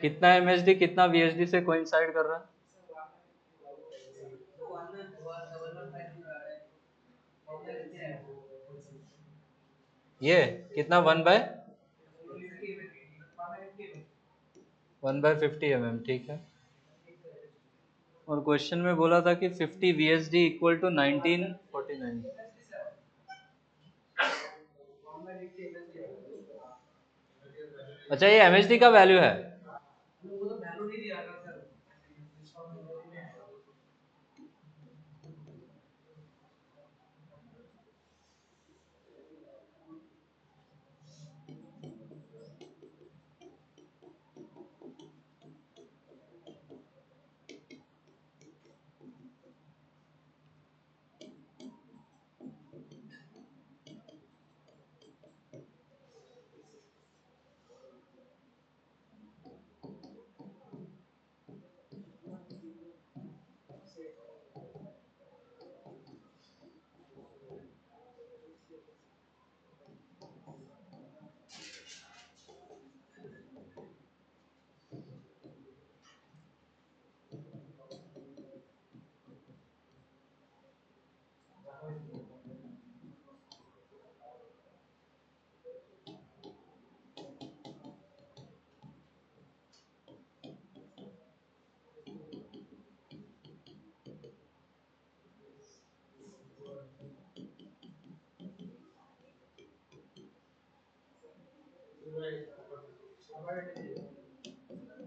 कितना एमएसडी कितना वीएसडी से कोइंसाइड कर रहा है? ये कितना 1/50 mm, ठीक है। और क्वेश्चन में बोला था कि 50 VSD इक्वल टू 1949। अच्छा, ये एमएसडी का वैल्यू है।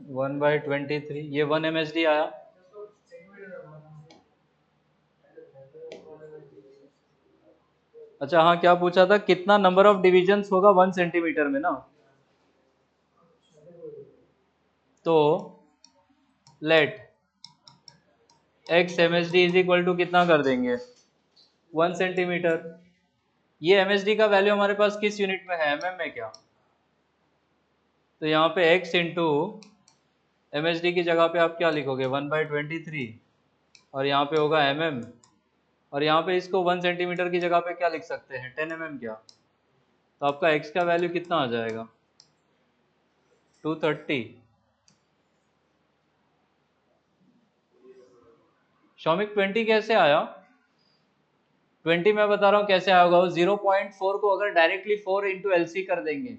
वन बाई 23, ये 1 MSD आया। अच्छा हाँ, क्या पूछा था? कितना नंबर ऑफ डिविजन्स होगा 1 सेंटीमीटर में ना? तो let x MSD is equal to कितना कर देंगे? 1 सेंटीमीटर। ये MSD का वैल्यू हमारे पास किस यूनिट में है? mm में क्या? तो यहाँ पे x इंटू MSD की जगह पे आप क्या लिखोगे? 1/23। और यहाँ पे होगा mm। और यहाँ पे इसको 1 सेंटीमीटर की जगह पे क्या लिख सकते हैं? 10 mm क्या? तो आपका x का वैल्यू कितना आ जाएगा? 230। शौमिक 20 कैसे आया? 20 मैं बता रहा हूँ कैसे आया होगा। 0.4 को अगर डायरेक्टली 4 इंटू LC कर देंगे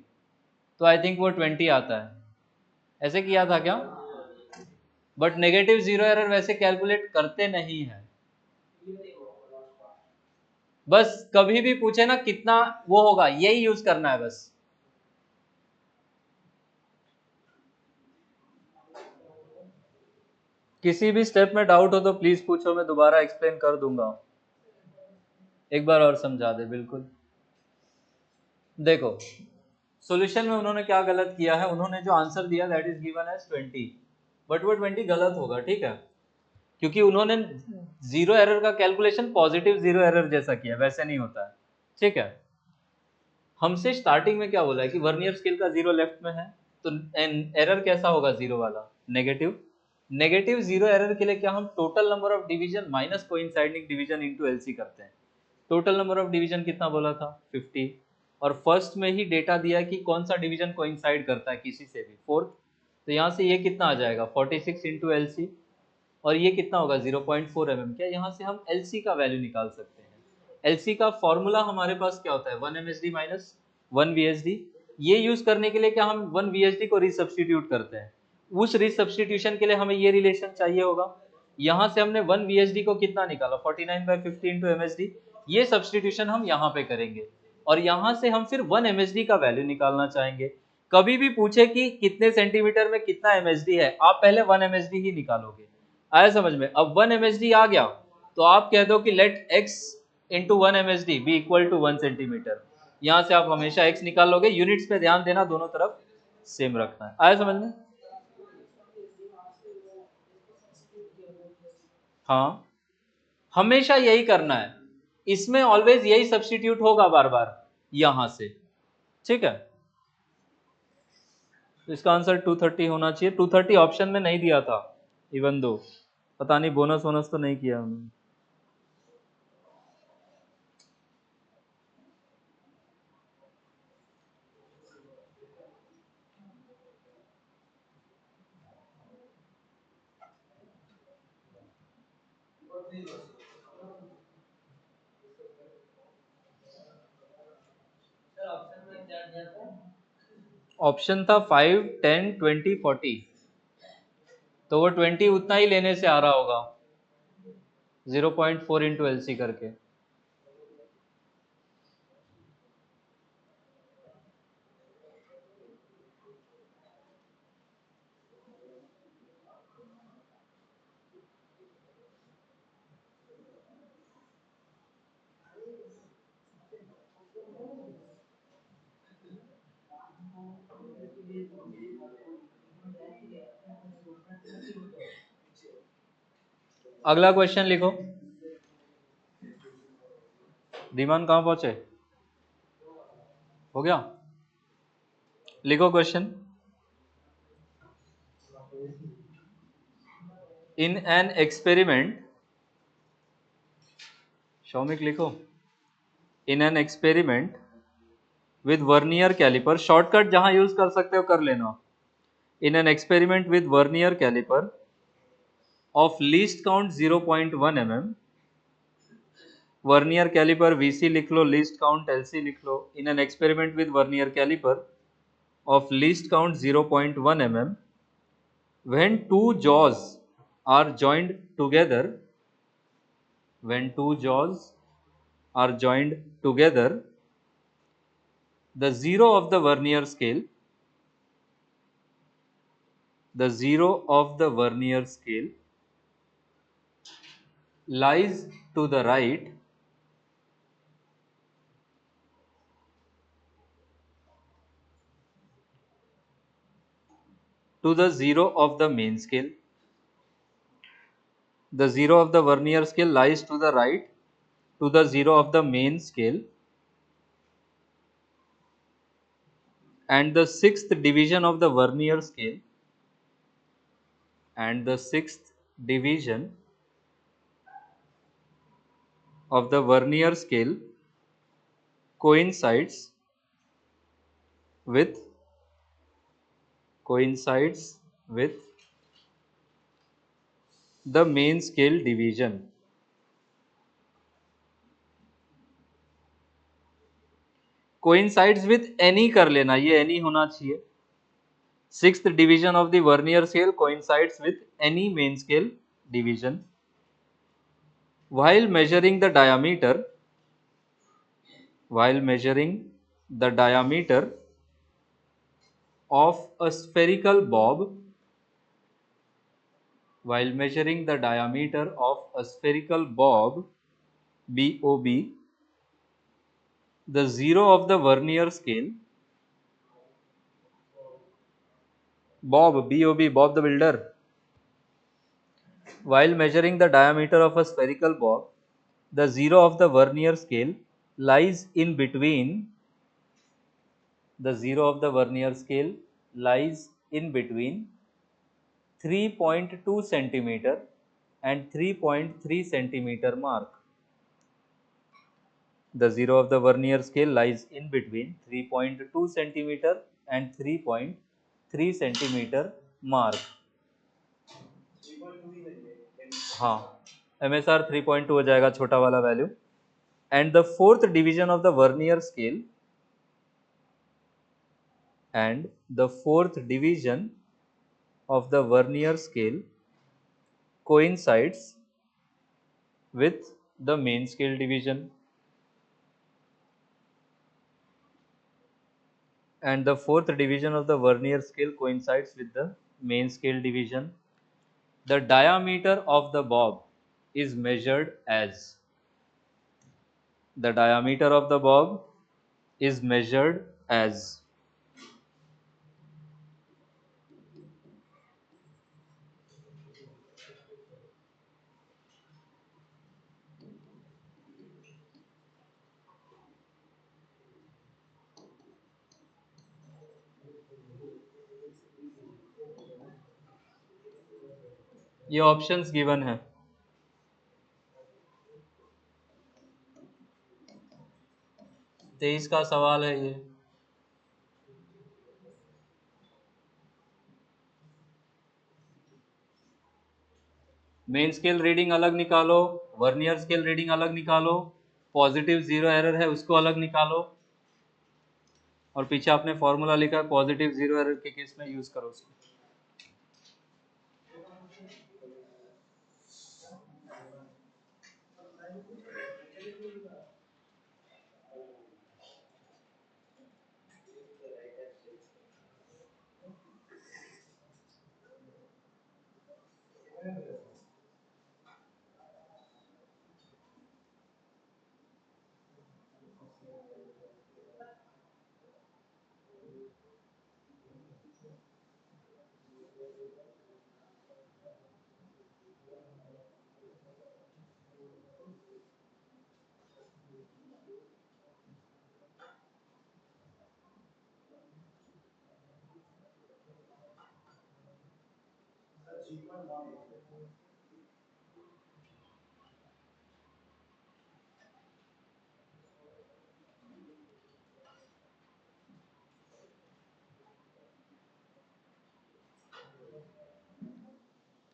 तो आई थिंक वो 20 आता है। ऐसे किया था क्या? बट नेगेटिव जीरो एरर वैसे कैलकुलेट करते नहीं है। बस कभी भी पूछे ना कितना वो होगा, यही यूज करना है बस। किसी भी स्टेप में डाउट हो तो प्लीज पूछो, मैं दोबारा एक्सप्लेन कर दूंगा। एक बार और समझा दे। बिल्कुल। देखो, सॉल्यूशन में उन्होंने क्या गलत किया है? उन्होंने जो आंसर दिया that is given as 20, but वो 20 गलत होगा, ठीक है? क्योंकि उन्होंने जीरो एरर का कैलकुलेशन पॉजिटिव जीरो एरर जैसा किया, वैसे नहीं होता है, ठीक है? हमसे स्टार्टिंग में क्या बोला है कि वर्नियर स्केल का जीरो लेफ्ट में है, तो एरर कैसा होगा जीरो वाला? नेगेटिव। नेगेटिव जीरो एरर के लिए क्या हम total number of division minus coinciding division into LC करते हैं? टोटल नंबर ऑफ डिवीजन कितना बोला था? 50। और फर्स्ट में ही डेटा दिया कि कौन सा डिवीजन कोइंसाइड करता है किसी से भी, फोर्थ, तो यहाँ से ये कितना आ जाएगा 46 इंटू एल सी, और ये कितना होगा 0.4 mm। क्या यहाँ से हम एल सी का वैल्यू निकाल सकते हैं? एल सी का फॉर्मूला हमारे पास क्या होता है 1 MSD माइनस 1 VSD। ये यूज करने के लिए क्या हम 1 VSD को रिसब्स्टिट्यूट करते हैं, उस रिसब्स्टिट्यूशन के लिए हमें ये रिलेशन चाहिए होगा। यहाँ से हमने 1 VSD को कितना निकाला 49/50 इंटू MSD, ये सब्सटीट्यूशन हम यहाँ पे करेंगे और यहाँ से हम फिर 1 MSD का वैल्यू निकालना चाहेंगे। कभी भी पूछे कि कितने सेंटीमीटर में कितना MSD है, आप पहले 1 MSD ही निकालोगे। आया समझ में? अब 1 MSD आ गया तो आप कह दो कि let x into 1 MSD be equal to 1 centimetre. यहाँ से आप हमेशा x निकाल लोगे, यूनिट्स पे ध्यान देना, दोनों तरफ सेम रखना है। आया समझ में? हाँ, हमेशा यही करना है, इसमें ऑलवेज यही सब्स्टिट्यूट होगा बार बार यहां से, ठीक है। तो इसका आंसर 230 होना चाहिए। 230 ऑप्शन में नहीं दिया था, इवन दो पता नहीं बोनस वोनस तो नहीं किया उन्होंने। ऑप्शन था 5, 10, 20, 40, तो वो 20 उतना ही लेने से आ रहा होगा 0.4 इंटू एल सी करके। अगला क्वेश्चन लिखो। धीमान कहाँ पहुंचे? हो गया? लिखो question. In an experiment, Shaumik लिखो, in an experiment with vernier caliper, shortcut जहां यूज कर सकते हो कर लेना। In an experiment with vernier caliper of least count 0.1 mm, vernier caliper VC लिख लो, लीस्ट काउंट LC लिख लो। In an experiment with vernier caliper of least count 0.1 mm, when two jaws are joined together, when two jaws are joined together, the zero of the vernier scale, the zero of the vernier scale lies to the right to the zero of the main scale. The zero of the vernier scale lies to the right to the zero of the main scale, and the sixth division of the vernier scale, and the sixth division of the vernier scale coincides with the main scale division. Coincides with any कर लेना, ये any होना चाहिए। Sixth division of the vernier scale coincides with any main scale division. While measuring the diameter of a spherical bob, while measuring the diameter of a spherical bob BOB, the zero of the vernier scale, Bob BOB, Bob the Builder, while measuring the diameter of a spherical bob, the zero of the vernier scale lies in between, the zero of the vernier scale lies in between 3.2 centimeter and 3.3 centimeter mark. The zero of the vernier scale lies in between 3.2 centimeter and 3.3 centimeter mark. हाँ, MSR 3.2 हो जाएगा छोटा वाला value. And the fourth division of the vernier scale and the fourth division of the vernier scale coincides with the main scale division. And the fourth division of the vernier scale coincides with the main scale division. The diameter of the bob is measured as the diameter of the bob is measured as ये options given है. 23 का सवाल है ये. Main scale reading अलग निकालो, vernier scale reading अलग निकालो, पॉजिटिव जीरो एरर है उसको अलग निकालो, और पीछे आपने फॉर्मूला लिखा है पॉजिटिव जीरो एरर के केस में यूज करो उसको.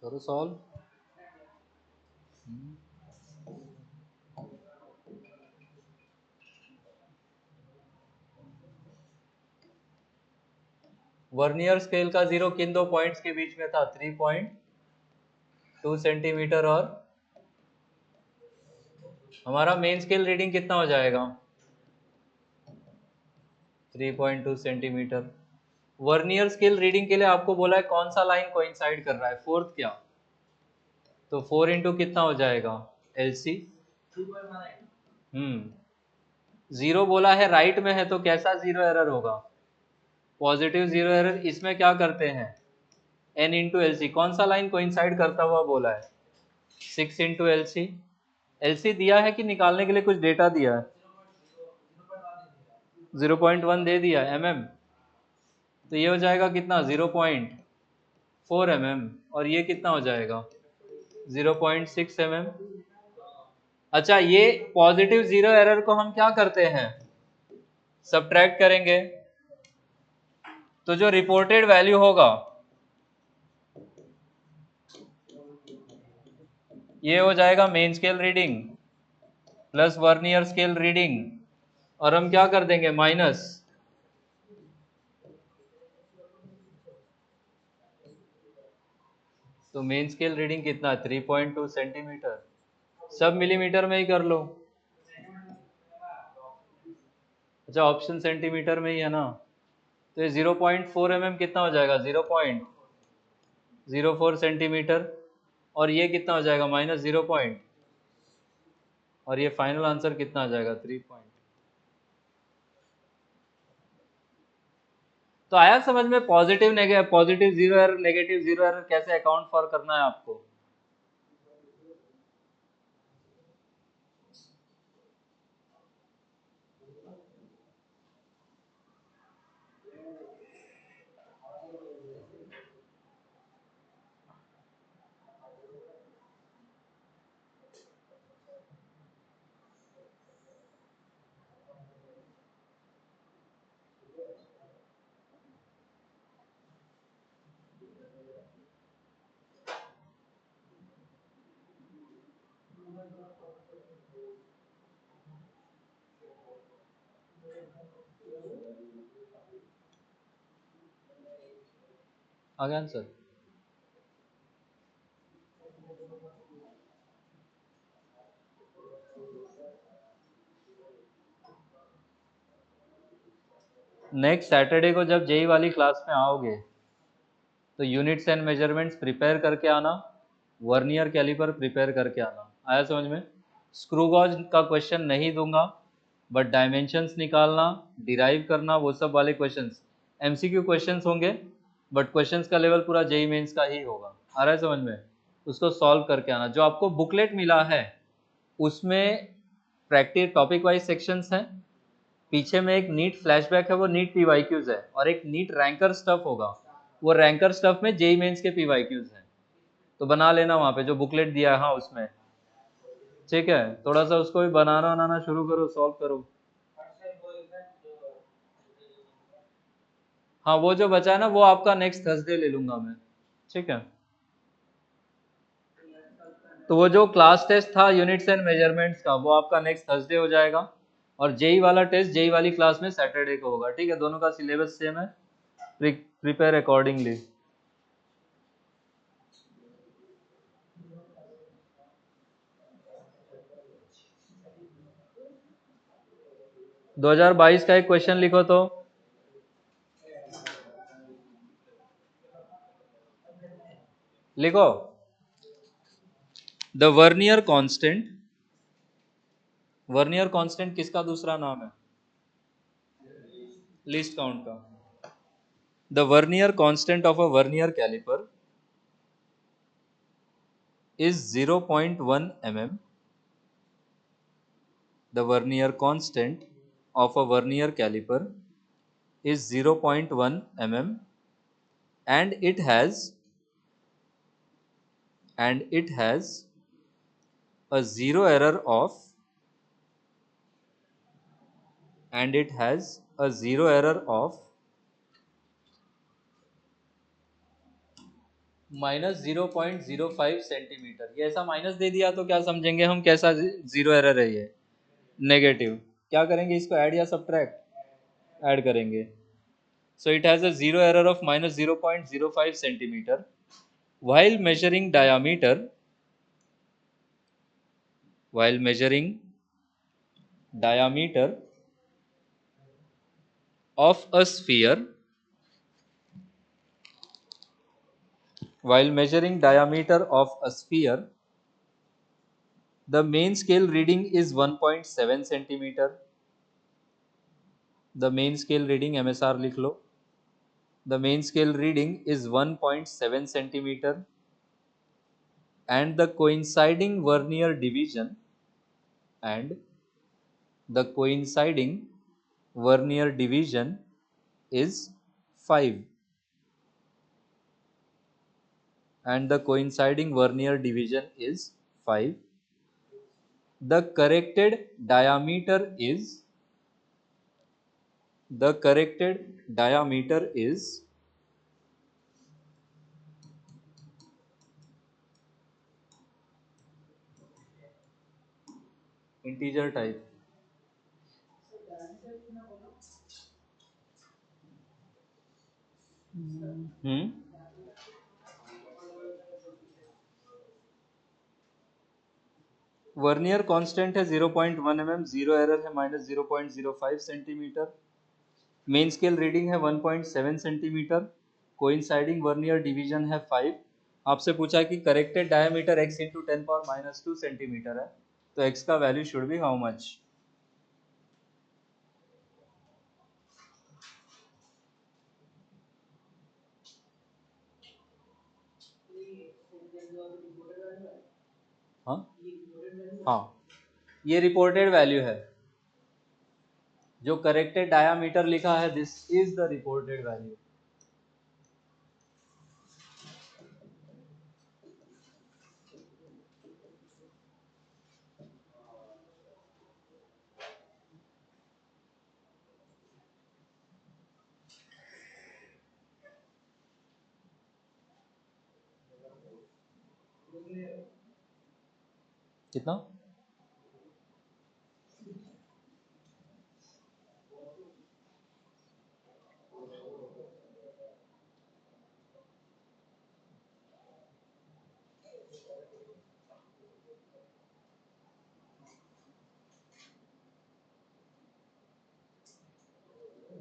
करो सॉल्व. वर्नियर स्केल का जीरो किन दो पॉइंट्स के बीच में था? 3.2 सेंटीमीटर और हमारा मेन स्केल रीडिंग कितना हो जाएगा? 3.2 सेंटीमीटर. वर्नियर स्केल रीडिंग के लिए आपको बोला है कौन सा लाइन कोइंसाइड कर रहा है, फोर्थ क्या? तो 4 इंटू कितना हो जाएगा? LC. जीरो बोला है राइट में है तो कैसा जीरो एरर होगा? Positive zero error. इसमें क्या करते हैं? N into LC. कौन सा लाइन कोइंसाइड करता हुआ बोला है? 6 इंटू LC. LC दिया है कि निकालने के लिए कुछ डेटा दिया है? 0.1 दे दिया mm. तो ये हो जाएगा कितना? 0.4 mm. और ये कितना हो जाएगा? 0.6 mm. अच्छा, ये पॉजिटिव जीरो एरर को हम क्या करते हैं? सब्ट्रैक्ट करेंगे. तो जो रिपोर्टेड वैल्यू होगा ये हो जाएगा main scale reading plus vernier scale reading, और हम क्या कर देंगे? माइनस. तो मेन स्केल रीडिंग कितना? 3.2 सेंटीमीटर. सब मिलीमीटर में ही कर लो. अच्छा, ऑप्शन सेंटीमीटर में ही है ना. तो ये 0.4 mm कितना हो जाएगा? 0.04 सेंटीमीटर. और ये कितना हो जाएगा? Minus 0 point. और ये फाइनल आंसर कितना आ जाएगा? 3 पॉइंट. तो आया समझ में? Positive zero error, negative zero error कैसे अकाउंट फॉर करना है आपको. आ गया आंसर। नेक्स्ट सैटरडे को जब जेई वाली क्लास में आओगे तो यूनिट्स एंड मेजरमेंट्स प्रिपेयर करके आना, वर्नियर कैलिपर प्रिपेयर करके आना। आया समझ में? स्क्रू गॉज का क्वेश्चन नहीं दूंगा, बट डायमेंशंस निकालना, डिराइव करना, वो सब वाले क्वेश्चंस एमसीक्यू क्वेश्चंस होंगे, बट क्वेश्चंस का लेवल पूरा जेई मेंस का ही होगा। आ रहा है समझ में? उसको सॉल्व करके आना। जो आपको बुकलेट मिला है उसमें प्रैक्टिस टॉपिक वाइज सेक्शंस हैं, पीछे में एक नीट फ्लैशबैक है, वो नीट पीवाईक्यूज है, और एक नीट रैंकर स्टफ होगा, वो रैंकर स्टफ में जेई मेंस के पीवाईक्यूज हैं। तो बना लेना वहां पे जो बुकलेट दिया है, हाँ उसमें। ठीक है, थोड़ा सा उसको भी बनाना बनाना शुरू करो, सॉल्व करो। हाँ, वो जो बचा है ना, वो आपका नेक्स्ट थर्सडे ले लूंगा मैं। ठीक है, तो वो जो क्लास टेस्ट था यूनिट्स एंड मेजरमेंट्स का, वो आपका नेक्स्ट थर्सडे हो जाएगा, और जेई वाला टेस्ट जेई वाली क्लास में सैटरडे को होगा। ठीक है, दोनों का सिलेबस सेम है, प्रिपेयर अकॉर्डिंगली। 2022 का एक क्वेश्चन लिखो तो। लिखो, the vernier constant, vernier constant किसका दूसरा नाम है? लीस्ट काउंट का। The vernier constant of a vernier calliper is 0.1 mm. The vernier constant of a vernier caliper is 0.1 mm, and it has a zero error of and it has a zero error of -0.05 centimetre. ये ऐसा minus दे दिया तो क्या समझेंगे हम, कैसा zero error है ये? नेगेटिव। क्या करेंगे इसको, ऐड या सब्ट्रैक्ट? ऐड करेंगे। So it has a zero error of -0.05 centimeter. While measuring diameter, while measuring diameter of a sphere, while measuring diameter of a sphere, the main scale reading is 1.7 centimeter. The main scale reading MSR लिख लो। The main scale reading is 1.7 centimeter, and the coinciding vernier division and the coinciding vernier division is 5, and the coinciding vernier division is 5. The corrected diameter is the corrected diameter is integer type. Vernier constant है 0.1 mm, zero error है -0.05 centimetre, main scale reading है 1.7 centimetre, coinciding vernier division है 5। आपसे पूछा कि corrected diameter x into 10⁻² centimetre है, तो x का value should be how much? हाँ हाँ, ये रिपोर्टेड वैल्यू है। जो करेक्टेड डायामीटर लिखा है, this is the reported value. कितना?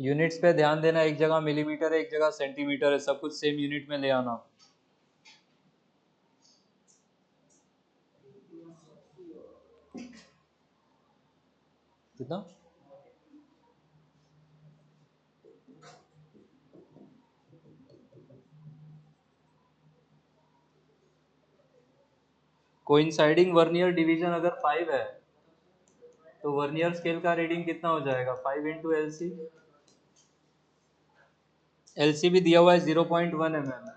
यूनिट्स पे ध्यान देना, एक जगह मिलीमीटर है, एक जगह सेंटीमीटर है, सब कुछ सेम यूनिट में ले आना। कितना? कोइंसाइडिंग वर्नियर डिवीजन अगर 5 है तो वर्नियर स्केल का रीडिंग कितना हो जाएगा? 5 into L C. L C भी दिया हुआ है 0.1 mm।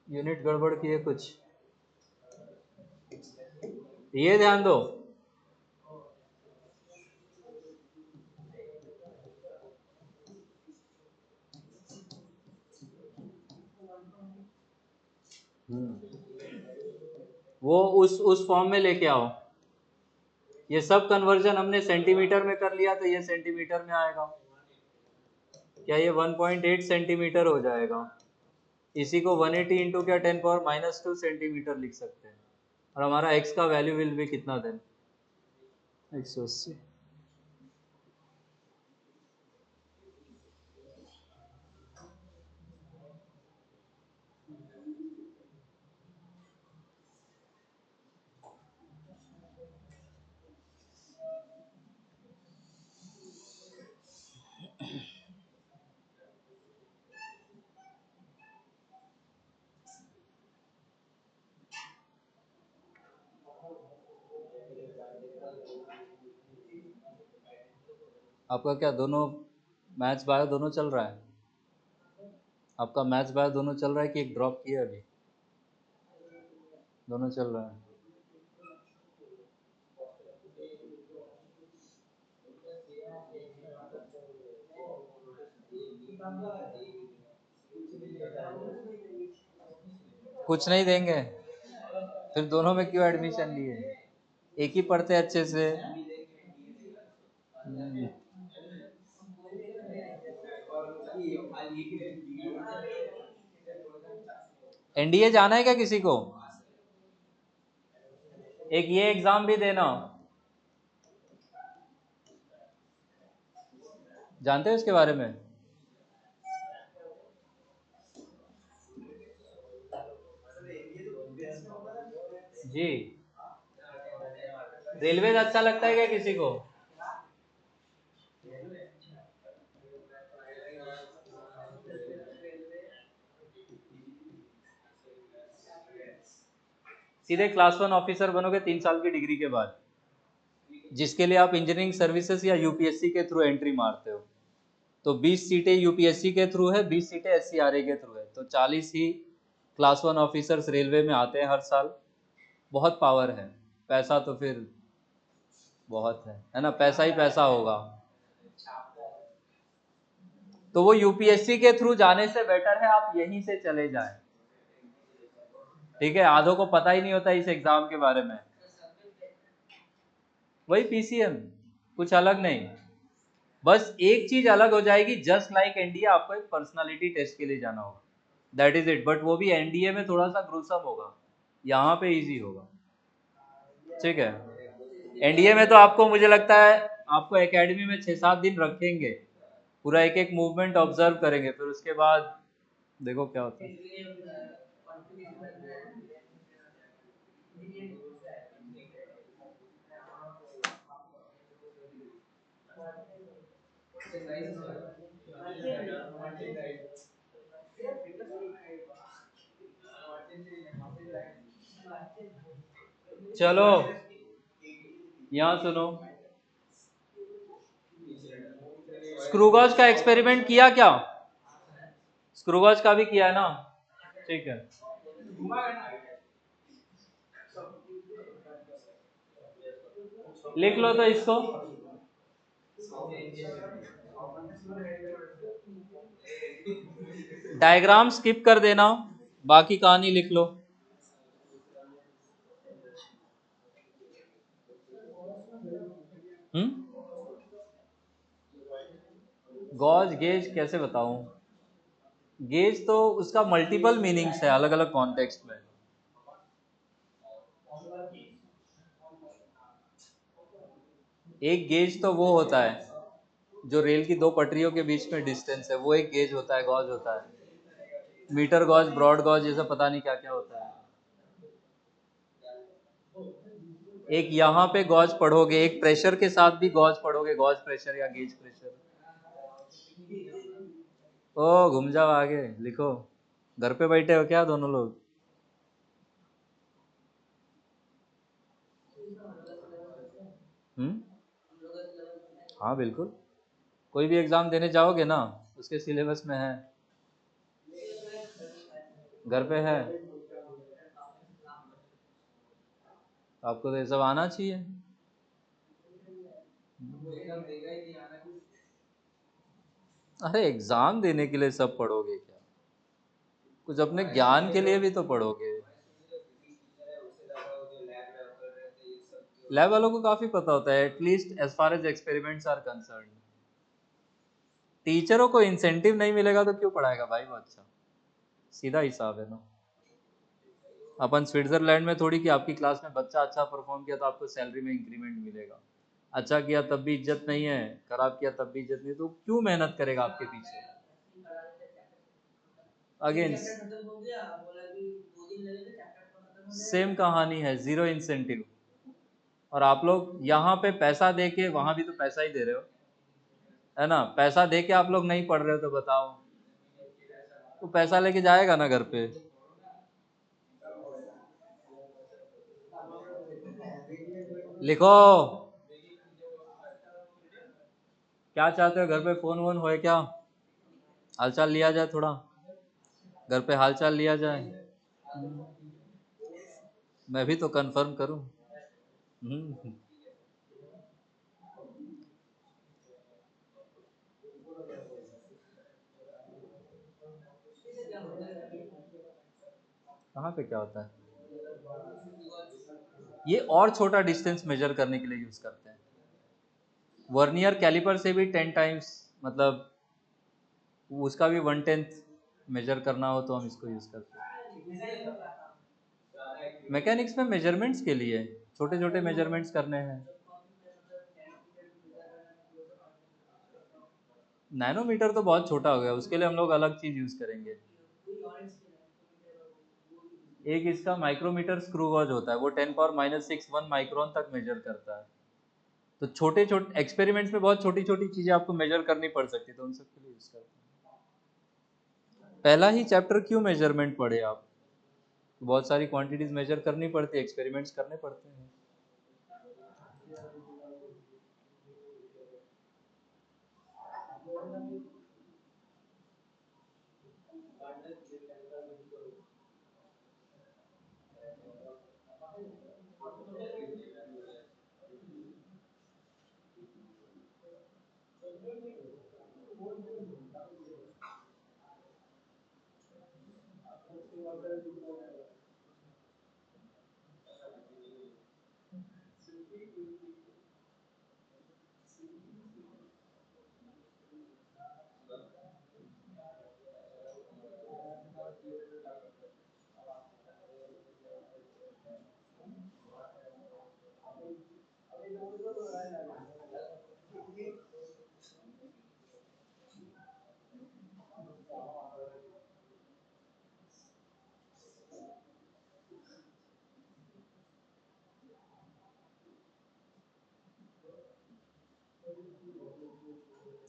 यूनिट गड़बड़ की है कुछ, ये ध्यान दो। वो उस फॉर्म में लेके आओ। ये सब कन्वर्जन हमने सेंटीमीटर में कर लिया तो ये सेंटीमीटर में आएगा। क्या ये 1.8 सेंटीमीटर हो जाएगा? इसी को 180 इंटू क्या 10 पावर -2 सेंटीमीटर लिख सकते हैं। और हमारा x का वैल्यू विल भी कितना देन? 180। आपका क्या दोनों मैथ्स बायो दोनों चल रहा है? आपका मैथ्स बायो दोनों चल रहा है कि एक ड्रॉप किया अभी? दोनों चल रहा है। कुछ नहीं देंगे, फिर दोनों में क्यों एडमिशन लिए? एक ही पढ़ते अच्छे से। एनडीए जाना है क्या किसी को? एक ये एग्जाम भी देना, जानते हो इसके बारे में? जी। रेलवे अच्छा लगता है क्या किसी को? सीधे क्लास 1 ऑफिसर बनोगे 3 साल की डिग्री के बाद, जिसके लिए आप इंजीनियरिंग सर्विसेज या यूपीएससी के थ्रू एंट्री मारते हो। तो 20 सीटें यूपीएससी के थ्रू है, 20 सीटें एससीआरए के थ्रू है, तो 40 ही क्लास 1 ऑफिसर्स रेलवे में आते हैं हर साल। बहुत पावर है, पैसा तो फिर बहुत है ना, पैसा ही पैसा होगा। तो वो यूपीएससी के थ्रू जाने से बेटर है आप यहीं से चले जाएं। ठीक है, आधों को पता ही नहीं होता इस एग्जाम के बारे में। वही पीसीएम, कुछ अलग नहीं। बस एक चीज अलग हो जाएगी, जस्ट लाइक एनडीए आपको एक पर्सनालिटी टेस्ट के लिए जाना होगा, दैट इज इट। बट वो भी एनडीए में थोड़ा सा ग्रुसम होगा, यहाँ पे इजी होगा। ठीक है, एनडीए में तो आपको, मुझे लगता है आपको एकेडमी में 6-7 दिन रखेंगे, पूरा एक एक मूवमेंट ऑब्जर्व करेंगे, फिर उसके बाद देखो क्या होता है। चलो यहाँ सुनो, स्क्रूगॉज का एक्सपेरिमेंट किया क्या? स्क्रूगॉज का भी किया है ना? ठीक है। लिख लो तो इसको। डायग्राम स्किप कर देना, बाकी कहानी लिख लो। हम्म। गॉज गेज कैसे बताऊं? गेज तो उसका मल्टीपल मीनिंग्स है अलग अलग कॉन्टेक्स्ट में। एक गेज तो वो होता है जो रेल की दो पटरियों के बीच में डिस्टेंस है, वो एक गेज होता है, गॉज होता है। मीटर गॉज, ब्रॉड गॉज, ये सब पता नहीं क्या क्या होता है। एक यहाँ पे गॉज पढ़ोगे, एक प्रेशर के साथ भी गॉज पढ़ोगे, गॉज प्रेशर या गेज प्रेशर। ओ घूम जाओ आगे, लिखो। घर पे बैठे हो क्या दोनों लोग? हम्म। हाँ बिल्कुल, कोई भी एग्जाम देने जाओगे ना, उसके सिलेबस में है। घर पे है, तो आपको तो ये सब आना चाहिए। अरे एग्जाम देने के लिए सब पढ़ोगे क्या? कुछ अपने ज्ञान के लिए भी तो पढ़ोगे। लैब वालों को काफी पता होता है, at least as far as experiments are concerned. टीचरों को इंसेंटिव नहीं मिलेगा तो क्यों पढ़ाएगा भाई वो? अच्छा, सीधा हिसाब है ना। अपन स्विट्जरलैंड में थोड़ी कि आपकी क्लास में बच्चा अच्छा परफॉर्म किया तो आपको सैलरी में इंक्रीमेंट मिलेगा। अच्छा किया तब भी इज्जत नहीं है, खराब किया तब भी इज्जत नहीं, तो क्यों मेहनत करेगा आपके पीछे? अगेन सेम कहानी है, जीरो इंसेंटिव। और आप लोग यहाँ पे पैसा दे के, वहां भी तो पैसा ही दे रहे हो, है ना? पैसा दे के आप लोग नहीं पढ़ रहे हो तो बताओ, तो पैसा लेके जाएगा ना घर पे। लिखो। क्या चाहते हो, घर पे फोन वोन होए क्या? हालचाल लिया जाए थोड़ा, घर पे हालचाल लिया जाए। मैं भी तो कंफर्म करूं। हम्म। कहाँ पे क्या होता है? ये और छोटा डिस्टेंस मेजर करने के लिए यूज करते हैं। वर्नियर कैलिपर से भी 10 टाइम्स, मतलब उसका भी 1/10 मेजर करना हो तो हम इसको यूज करते हैं। मैकेनिक्स में मेजरमेंट्स के लिए छोटे छोटे मेजरमेंट्स करने हैं। नैनोमीटर तो बहुत छोटा हो गया, उसके लिए हम लोग अलग चीज यूज करेंगे। एक इसका माइक्रोमीटर स्क्रू गॉज होता है, वो 10⁻⁻⁶ 1 माइक्रोन तक मेजर करता है। तो छोटे छोटे एक्सपेरिमेंट्स में बहुत छोटी छोटी चीजें आपको मेजर करनी पड़ सकती है, तो उन सब के लिए यूज करते हैं। पहला ही चैप्टर क्यों मेजरमेंट पढ़े आप? बहुत सारी क्वांटिटीज मेजर करनी पड़ती है, एक्सपेरिमेंट्स करने पड़ते हैं।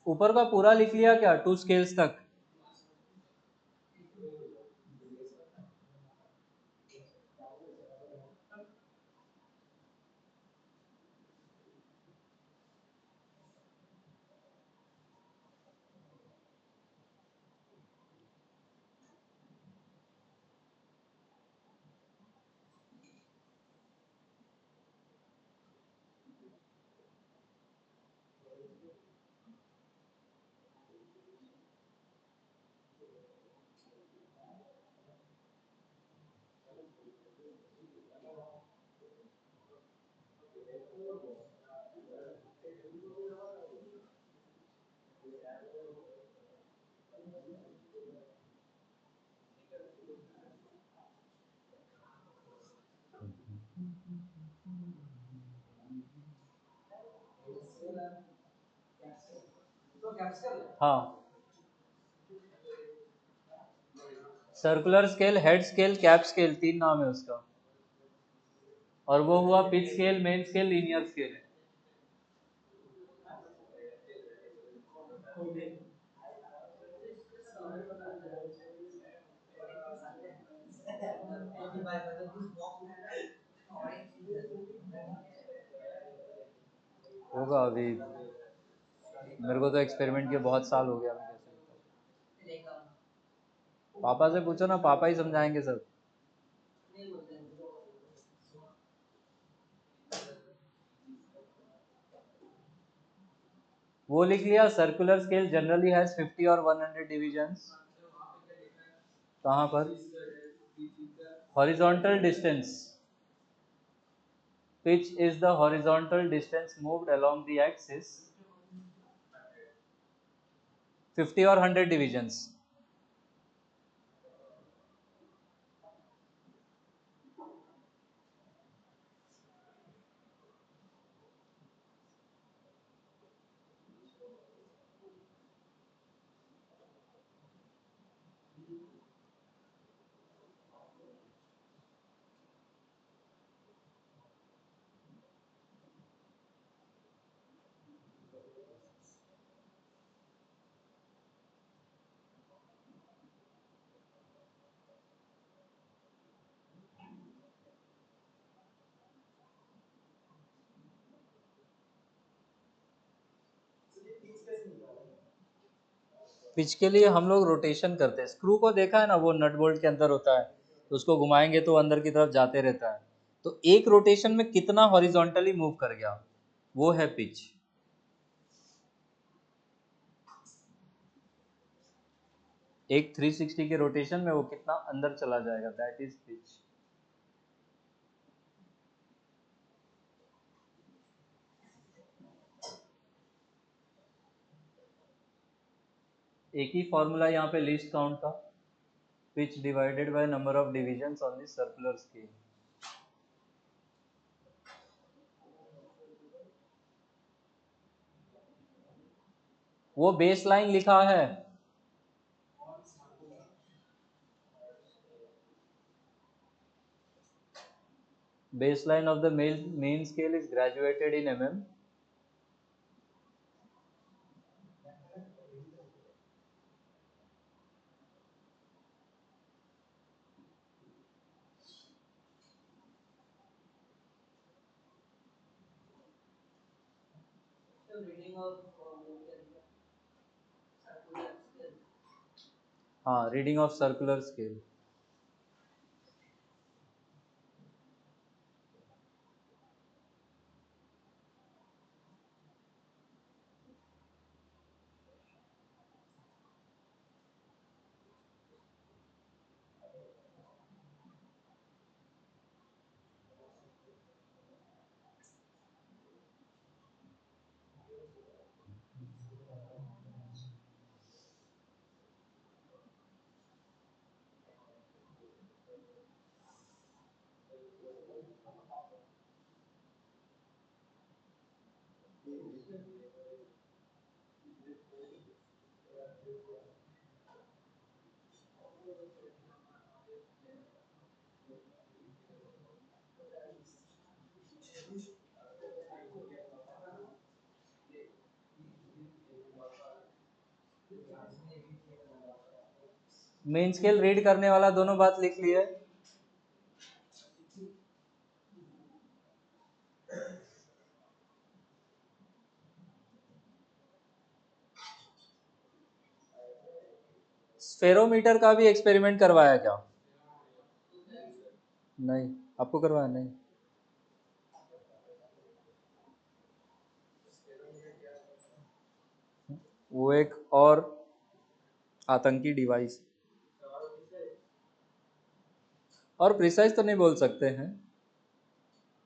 ऊपर का पूरा लिख लिया क्या, 2 स्केल्स तक? हाँ, circular scale, head scale, cap scale, तीन नाम है उसका। और वो हुआ pitch scale, main scale, linear scale. होगा अभी, मेरे को तो एक्सपेरिमेंट के बहुत साल हो गया, मैं कैसे बताऊं? पापा से पूछो ना, पापा ही समझाएंगे सब। वो लिख लिया, सर्कुलर स्केल जनरली हैज 50 और 100 डिविजन्स। कहाँ पर? Horizontal distance, pitch is the horizontal distance moved along the axis, 50 और 100 डिविजन्स। पिच के लिए हम लोग रोटेशन करते हैं। स्क्रू को देखा है ना, वो नट बोल्ट के अंदर होता है, तो उसको घुमाएंगे तो अंदर की तरफ जाते रहता है। तो एक रोटेशन में कितना हॉरिजॉन्टली मूव कर गया, वो है पिच। एक 360 के रोटेशन में वो कितना अंदर चला जाएगा, दैट इज पिच। एक ही फॉर्मूला यहाँ पे लीस्ट काउंट का, pitch divided by number of divisions on the circular scale. वो बेस लाइन लिखा है। Baseline of the main scale is graduated in mm. हाँ, reading of circular scale. Main scale read करने वाला दोनों बात लिख लिए। स्फेरोमीटर का भी एक्सपेरिमेंट करवाया क्या? नहीं, आपको करवाया नहीं? वो एक और आतंकी डिवाइस, और प्रिसाइज तो नहीं बोल सकते हैं।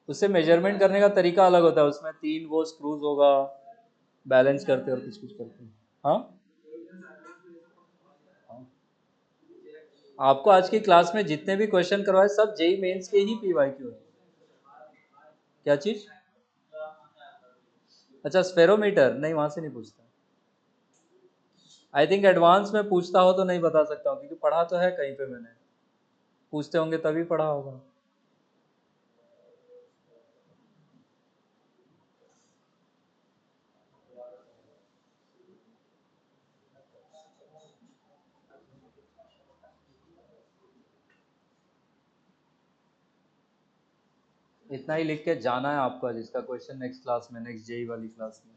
उससे मेजरमेंट करने का तरीका अलग होता है, उसमें 3 वो स्क्रूज होगा, बैलेंस करते और कुछ कुछ करते हैं। हाँ, हाँ। आपको आज की क्लास में जितने भी क्वेश्चन करवाए सब जेई मेंस के ही पीवाईक्यू है। क्या चीज? अच्छा, स्फेरोमीटर नहीं, वहां से नहीं पूछता। आई थिंक एडवांस में पूछता हो तो नहीं बता सकता हूँ, क्योंकि पढ़ा तो है कहीं पे मैंने, पूछते होंगे तभी पढ़ा होगा। इतना ही लिख के जाना है आपका, जिसका क्वेश्चन नेक्स्ट क्लास में, नेक्स्ट जेई वाली क्लास में।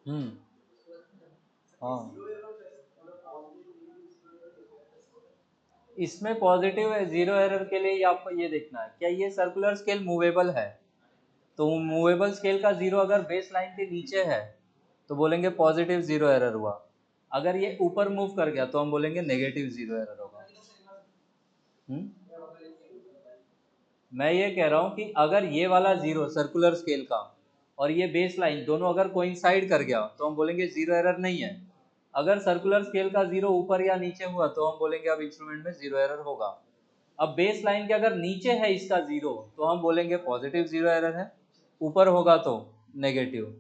हम्म। हाँ, इसमें पॉजिटिव जीरो एरर के लिए आपको ये देखना है, क्या ये सर्कुलर स्केल मूवेबल है? तो मूवेबल स्केल का जीरो अगर बेस लाइन के नीचे है तो बोलेंगे पॉजिटिव जीरो एरर हुआ। अगर ये ऊपर मूव कर गया तो हम बोलेंगे नेगेटिव जीरो एरर होगा। हम्म। मैं ये कह रहा हूँ कि अगर ये वाला जीरो सर्कुलर स्केल का और ये बेस लाइन दोनों अगर कोइंसाइड कर गया तो हम बोलेंगे जीरो एरर नहीं है। अगर सर्कुलर स्केल का जीरो ऊपर या नीचे हुआ तो हम बोलेंगे अब इंस्ट्रूमेंट में जीरो एरर होगा। अब बेस लाइन के अगर नीचे है इसका जीरो तो हम बोलेंगे पॉजिटिव जीरो एरर है, ऊपर होगा तो नेगेटिव।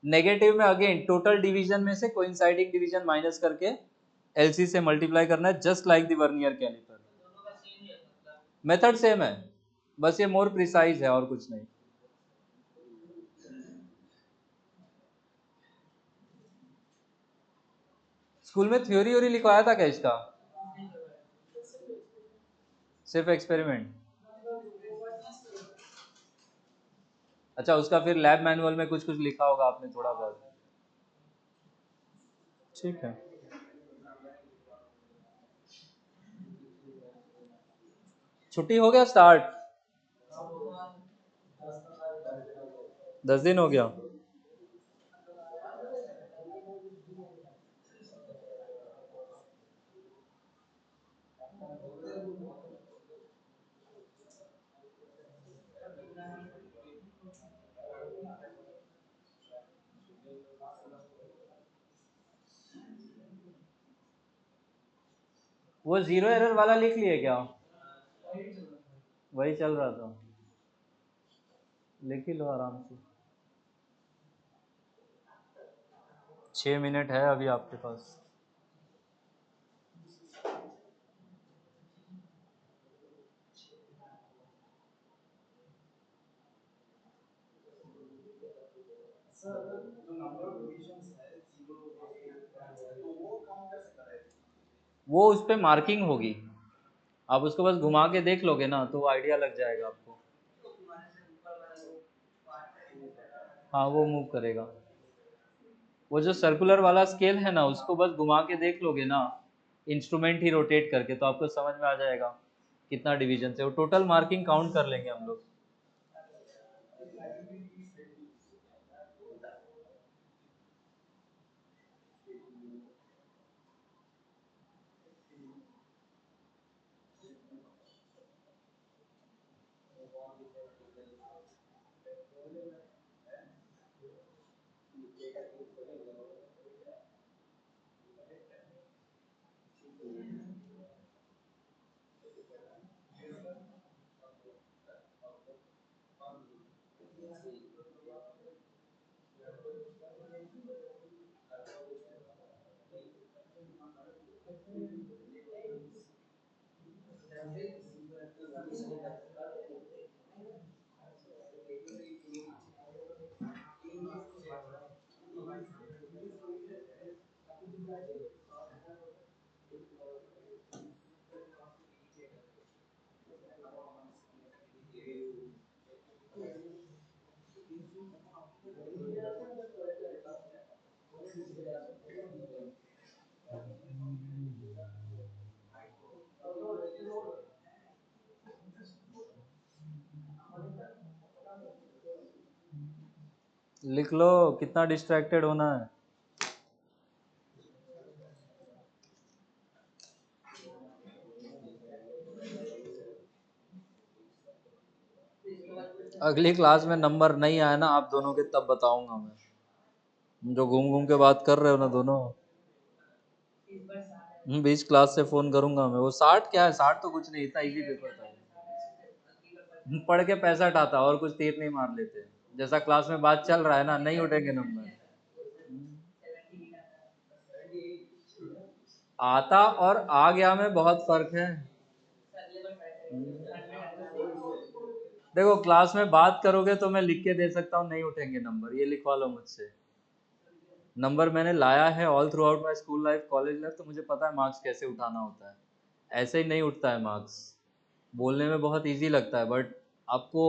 नेगेटिव में अगेन टोटल डिवीजन में से कोइंसाइडिंग डिवीजन माइनस करके एलसी से मल्टीप्लाई करना है, just like the vernier calliper. Method same है, बस ये मोर प्रिसाइज है और कुछ नहीं। स्कूल में थ्योरी व्योरी लिखवाया था क्या इसका? सिर्फ एक्सपेरिमेंट? अच्छा, उसका फिर लैब मैनुअल में कुछ कुछ लिखा होगा आपने थोड़ा बहुत। ठीक है। छुट्टी हो गया स्टार्ट? 10 दिन हो गया? वो जीरो एरर वाला लिख लिए क्या? वही चल रहा था, लिख ही लो आराम से। 6 मिनट है अभी आपके पास। वो उस पे मार्किंग होगी, आप उसको बस घुमा के देख लोगे ना तो आइडिया लग जाएगा आपको। हाँ, वो मूव करेगा। वो जो सर्कुलर वाला स्केल है ना उसको बस घुमा के देख लोगे ना, इंस्ट्रूमेंट ही रोटेट करके, तो आपको समझ में आ जाएगा कितना डिवीजन से। वो टोटल मार्किंग काउंट कर लेंगे हम लोग। लिख लो, कितना डिस्ट्रैक्टेड होना है। अगली क्लास में नंबर नहीं आया ना आप दोनों के, तब बताऊंगा मैं। जो घूम घूम के बात कर रहे हो ना दोनों, 20 क्लास से फोन करूंगा मैं। वो 60 क्या है, 60 तो कुछ नहीं, इतना इजी पेपर था। पढ़ के पैसा उठाता और कुछ तीर नहीं मार लेते। जैसा क्लास में बात चल रहा है ना, नहीं उठेंगे नंबर। आता और आ गया में बहुत फर्क है। देखो क्लास में बात करोगे तो मैं लिख के दे सकता हूँ नहीं उठेंगे नंबर, ये लिखवा लो मुझसे। नंबर मैंने लाया है all through out my school life, college life, तो मुझे पता है मार्क्स कैसे उठाना होता है। ऐसे ही नहीं उठता है मार्क्स। बोलने में बहुत इजी लगता है, बट आपको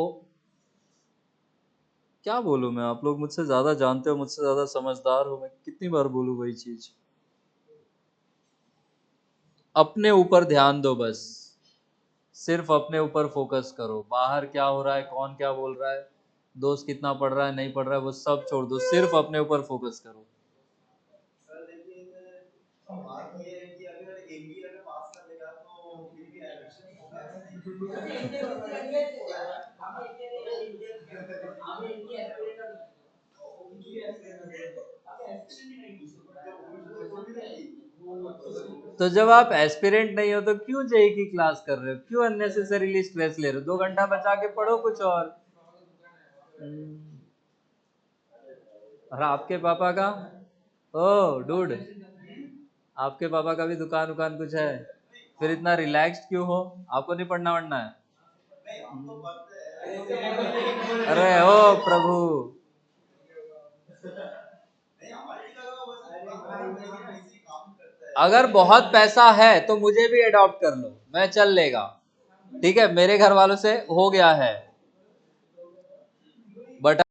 क्या बोलूं मैं, आप लोग मुझसे ज्यादा जानते हो, मुझसे ज्यादा समझदार हो, मैं कितनी बार बोलूं वही चीज। अपने ऊपर ध्यान दो बस, सिर्फ अपने ऊपर फोकस करो। बाहर क्या हो रहा है, कौन क्या बोल रहा है, दोस्त कितना पढ़ रहा है नहीं पढ़ रहा है, वो सब छोड़ दो, सिर्फ अपने ऊपर फोकस करो। बात ये है कि अगर एक भी अगर पास कर लेगा तो फिर भी एडमिशन तो जब आप एस्पिरेंट नहीं हो तो क्यों जेई की क्लास कर रहे हो, क्यों अननेसेसरीली स्ट्रेस ले रहे हो? 2 घंटा बचा के पढ़ो कुछ और। और आपके पापा का, ओ डूड, आपके पापा का भी दुकान उकान कुछ है, फिर इतना रिलैक्स्ड क्यों हो? आपको नहीं पढ़ना वढ़ना है? अरे ओ प्रभु, अगर बहुत पैसा है तो मुझे भी अडॉप्ट कर लो, मैं चल लेगा। ठीक है, मेरे घर वालों से हो गया है, बट